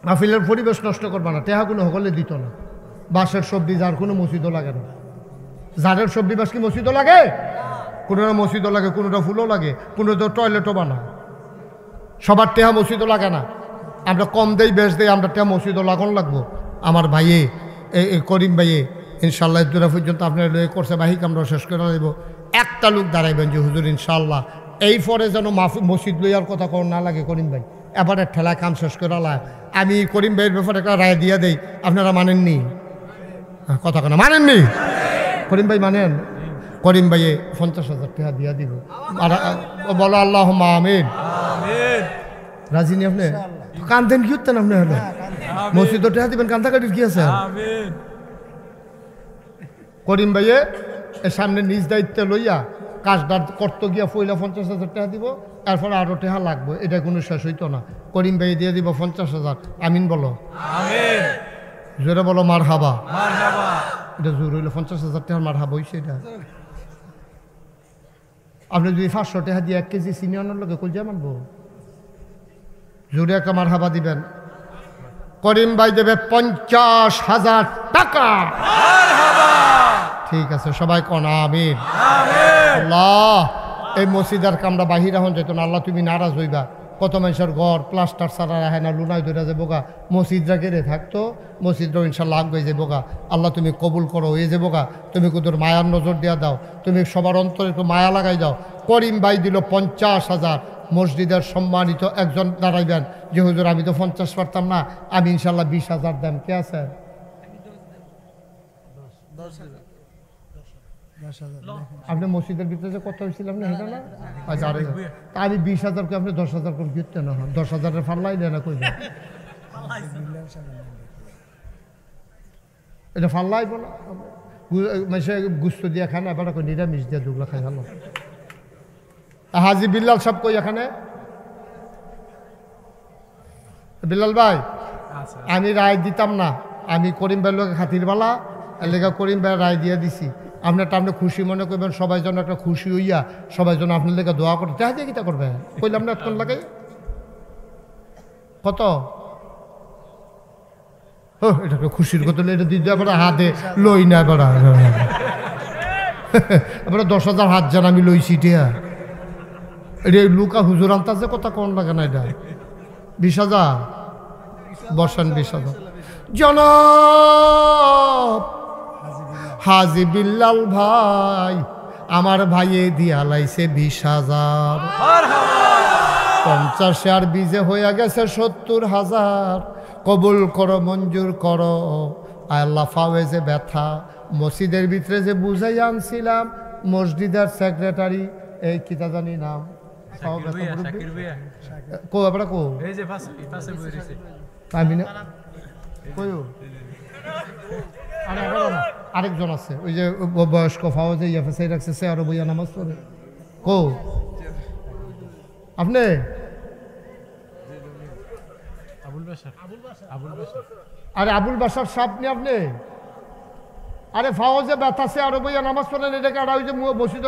মাহফিলের পরিবেশ নষ্ট করবা না, টেহা কোনো হকলে দিত না। বাঁশের সবজি যার কোনো মসজিদও লাগে না। জারের সবজি বাস কি মসজিদও লাগে? কোনোটা মসজিদও লাগে, কোনোটা ফুলও লাগে, কোনোটা টয়লেটও বানায়। সবার টেহা মসজিদও লাগে না। আমরা কম দেই বেশ দেই, আমরা টেহা মসজিদও লাগান লাগবো। আমার ভাইয়ে এই করিম ভাইয়ে ইনশাল্লাহ দূরা পর্যন্ত আপনার করছে বাহিক আমরা শেষ করে দেব। একটা লোক দাঁড়াইবেন যে হুজুর ইনশাল্লাহ এই পরে যেন মসজিদ লইয়ার কথা কোন না লাগে করিম ভাই, এবারে ঠেলায় কাম শেষ করে লা। আমি করিম ভাইয়ের ব্যাপারে একটা রায় দিয়ে দেই, আপনারা মানেননি? কথা কেন মানেননি? করিম ভাই মানেন? করিম ভাইয়ে 50,000 টাকা দিয়া দিব। আর বলো আল্লাহ আমিন। রাজি নি আপনি? কান্দেন কি হতেন আপনি? হলে মসজিদ টাকা দিবেন, কান্দাকাটির কি আছে? করিম ভাইয়ে এর সামনে নিজ দায়িত্ব লইয়া কাজটা করতে গিয়া পয়লা 50,000 টাকা দিব, এরপরে আরো টাকা লাগবে, এটা কোনো শেষ হইতো না। করিম ভাই দিয়ে দিব 50,000। আমিন বলো। জোরে বলো মার হাবা। এটা জোর হইলো 50,000 টাকার মার হাবা হইছে। এটা আপনি যদি 500 টাকা দিয়ে 1 কেজি চিনি আনার লোকে কলজা মানবো? জোরে একটা মার হাবা দিবেন। করিম ভাই দেবে 50,000 টাকা। ঠিক আছে, সবাই কোন আমিন। আল্লাহ এই মসজিদের কামরা বাহির এখন যেত না। আল্লাহ তুমি নারাজ হইবা। কত মানুষের ঘর প্লাস্টার ছাড়া রাখে না, লুনাই ধরে যাবো গা, মসজিদরা গেড়ে থাকতো, মসজিদরাও ইনশাল্লাহ আগ হয়ে যাবো গা। আল্লাহ তুমি কবুল করো, হয়ে যাবো গা। তুমি কুদুর মায়ার নজর দিয়া দাও, তুমি সবার অন্তরে একটু মায়া লাগাই দাও। করিম ভাই দিল 50,000। মসজিদের সম্মানিত একজন দাঁড়াইবেন যে হুজুর আমি তো 50 পারতাম না, আমি ইনশাল্লাহ 20,000 দেন। কে আছে? আপনি মসজিদের ভিতরে যে কত হয়েছিলাম না সেটা না? আচ্ছা আরে আমি 20,000 কে আপনি 10,000 করে গিরতে না, 10,000 ফাল্লাই দেয় না কই? এটা ফাল্লাই বলা মাসে গুস্ত দিয়া খায় না, এবার নিরামিষ দিয়া দুগলা খাই ভালো। হাজি বিল্লাল সব কই এখানে? বিল্লাল ভাই আমি রায় দিতাম না, আমি করিম ভাইয়ের লোক খাতির বালা এলাকা করিম ভাই রায় দিয়ে দিছি। আপনারটা আপনি খুশি মনে করবেন, সবাই যেন একটা খুশি হইয়া সবাই যেন আপনার লেগে দোয়া করতে চাই দিয়ে কিতা করবে কইলাম না এতক্ষণ লাগে কত এটাকে খুশির কথা এটা দিতে এবার হাতে লই না, এবার এবার 10,000 হাত যান আমি লইছি টিয়া। এটা লুকা হুজুর আনতাছে কথা কোন লাগে না। এটা 20,000 বর্ষান 20,000 জনাব হাজি বিল্লাল ভাই আমার ভাইয়ে দিয়া লাইছে 20,000। 50 আর 20 হয়ে গেছে 70,000। কবুল করো, মঞ্জুর করো আল্লাহ। ফাওয়ে যে ব্যথা মসজিদের ভিতরে যে বুঝাই আনছিলাম, মসজিদের সেক্রেটারি এই কিতা জানি নাম কো আপনারা কো আমি না কই আরেকজন আছে ওই যে বয়স্ক ফাওয়াজে ইয়াফাসাই রাখছে সে আরো বইয়া নামাজ পড়ে কো আপনি আরে আবুল বাসার সাপ নি আপনি আরে ফাওয়াজে ব্যথাছে আরো বইয়া নামাজ পড়েন এটাকে আর ওই যে বসিত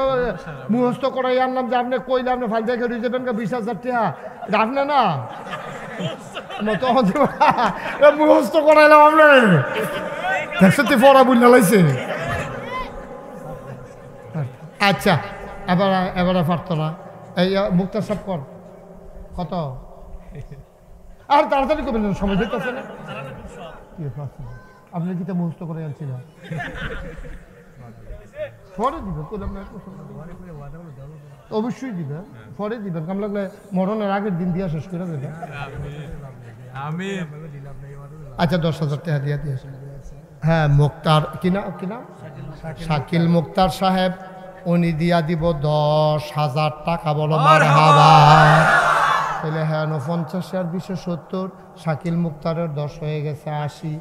মুহস্ত করাই আনলাম যে আপনি কইলে আপনি ফাল দেখে রয়ে যাবেন 20,000 টাকা এটা আপনি না মুহস্ত করাইলাম আপনার দেখছো তুই পড়া বুঝলা লাইছে আচ্ছা এবারে পারতো না এই মুক্তার সাপ কর কত আর তাড়াতাড়ি করবেন সময় দিতেছে না আপনি কি মুহস্ত করে আনছি না পরে দিবেন অবশ্যই দিবেন পরে দিবেন কাম লাগলে মরণের আগের দিন দিয়া শেষ করে দেবেন আচ্ছা 10,000 টাকা দিয়া দিয়েছে হ্যাঁ মুক্তার কিনা শাকিল মুক্তার সাহেব উনি দিয়া দিব 10,000 টাকা বলো মারহাবা তাহলে হ্যাঁ 50 আর 20 70 শাকিল মুক্তারের 10 হয়ে গেছে 80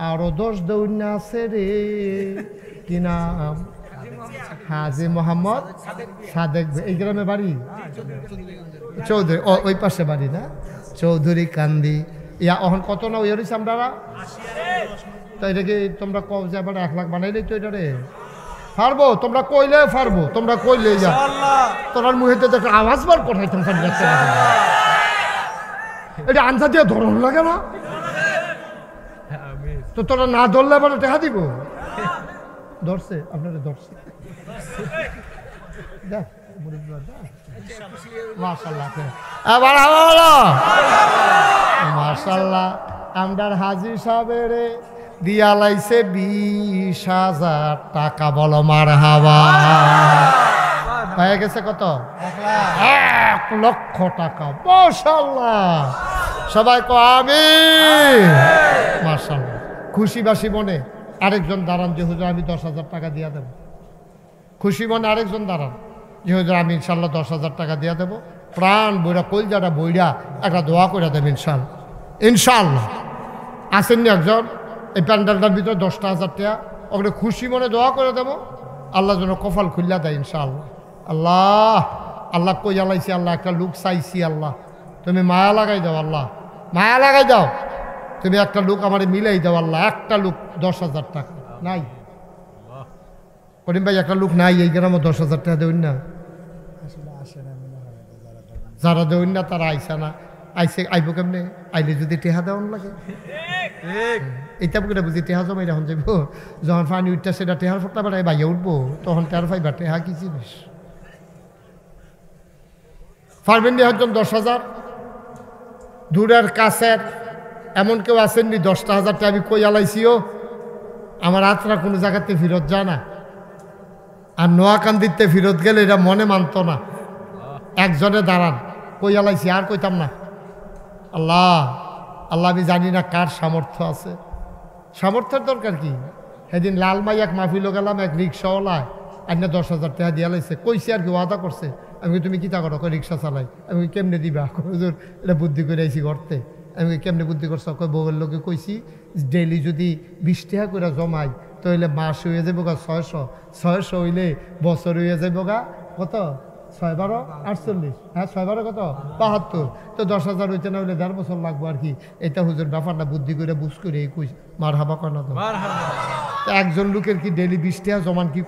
আরো 10 দৌড় আছে রে কি নাম হাজি মোহাম্মদ সাদেক এই গ্রামে বাড়ি চৌধুরী ওই পাশে বাড়ি না চৌধুরী কান্দি ইয়া এখন কত না ওই হয়েছে আমরা তো এটাকে তোমরা কব যে আবার 1 লাখ বানাইলেই তো এটা রে পারবো তোমরা কইলে পারবো তোমরা কইলে যা তোরার মুহেতে একটা আওয়াজ বার কোথাইতাম এটা আনসা দিয়ে ধরন লাগে না তো তোরা না ধরলে আবার টেহা দিব ধরছে আপনারা ধরছে দেখ মাশাআল্লাহ মাশাআল্লাহ আমদার হাজি সাহেবের দিয়া লাইছে 20,000 টাকা বলো মারহাবা হয়ে গেছে কত 1 লক্ষ টাকা মাশাআল্লাহ সবাই কো আমিন মাশাআল্লাহ খুশি বাসি মনে আরেকজন দাঁড়ান যে হুজুর আমি 10,000 টাকা দিয়া দেব খুশি মনে আরেকজন দাঁড়ান যে হুজুর আমি ইনশাল্লাহ 10,000 টাকা দিয়া দেবো প্রাণ বইরা কলজাটা বইরা একটা দোয়া করে দেব ইনশাল্লাহ আসেননি একজন এই প্যান্ডেলটার ভিতরে 10,000 টাকা ওখানে খুশি মনে দোয়া করে দেবো আল্লাহ যেন কপাল খুললা দেয় ইনশাআল্লাহ আল্লাহ আল্লাহ কই জ্বালাইছি আল্লাহ একটা লোক চাইছি আল্লাহ তুমি মায়া লাগাই দাও আল্লাহ মায়া লাগাই দাও তুমি একটা লোক আমার মিলাই দাও আল্লাহ একটা লোক 10,000 টাকা নাই করিম ভাই একটা লোক নাই এই গ্রামে 10,000 টাকা দেউন না যারা দেউন না তারা আইসা না আইসে আইব কেমনে আইলে যদি টেহা দেওয়ান লাগে এইটা করে বুঝি টেহা জমাই এখন যাইব যখন পানি উঠতে সেটা টেহার ফোটা বেড়ায় বাইয়া উঠবো তখন টেহার পাইবা টেহা কি জিনিস পারবেন নি একজন 10,000 দূরের কাছের এমন কেউ আসেননি 10,000 টাকা আমি কই আলাইছিও আমার আত্রা কোনো জায়গাতে ফেরত যায় না আর নোয়াকান্দিতে ফেরত গেলে এটা মনে মানত না একজনে দাঁড়ান কই আলাইছি আর কইতাম না আল্লাহ আল্লাহ আমি জানি না কার সামর্থ্য আছে সামর্থ্যের দরকার কি সেদিন লালমাই এক মাহফিলও গেলাম এক রিক্সাওয়ালায় আন্য 10,000 টাকা দিয়া লাইছে কইছি আর কি ওয়াদা করছে আমি তুমি কিতা করো রিক্সা চালাই আমি কেমনে দিবা হুজুর এটা বুদ্ধি করে আইছি ঘরতে আমি কেমনে বুদ্ধি করছো কই বউয়ের লোকে কইছি ডেইলি যদি 20 টাকা করে জমাই তাহলে মাস হয়ে যাবো গা 600 হইলে বছর হয়ে যাবো গা কত 6-12 48 হ্যাঁ 6-12 কত 72 তো 10,000 হইতে না হইলে 1.5 বছর লাগবো আর কি এটা হুজুর ব্যাপারটা বুদ্ধি করে বুঝ করে এই কইছি মারহাবা কনা তো একজন লোকের কি ডেইলি 20 টাকা জমান কি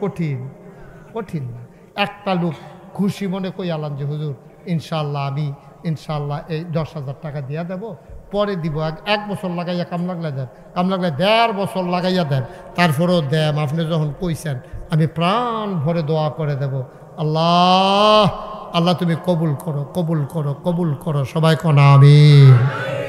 কঠিন না একটা লোক খুশি মনে কই আলাম যে হুজুর ইনশাআল্লাহ আমি ইনশাআল্লাহ এই 10,000 টাকা দিয়া দেব পরে দিব 1 বছর লাগাইয়া কাম লাগলে দেন কাম লাগলে 1.5 বছর লাগাইয়া দেন তারপরেও দেন আপনি যখন কইছেন আমি প্রাণ ভরে দোয়া করে দেব আল্লাহ আল্লাহ তুমি কবুল করো সবাই কোন আমিন।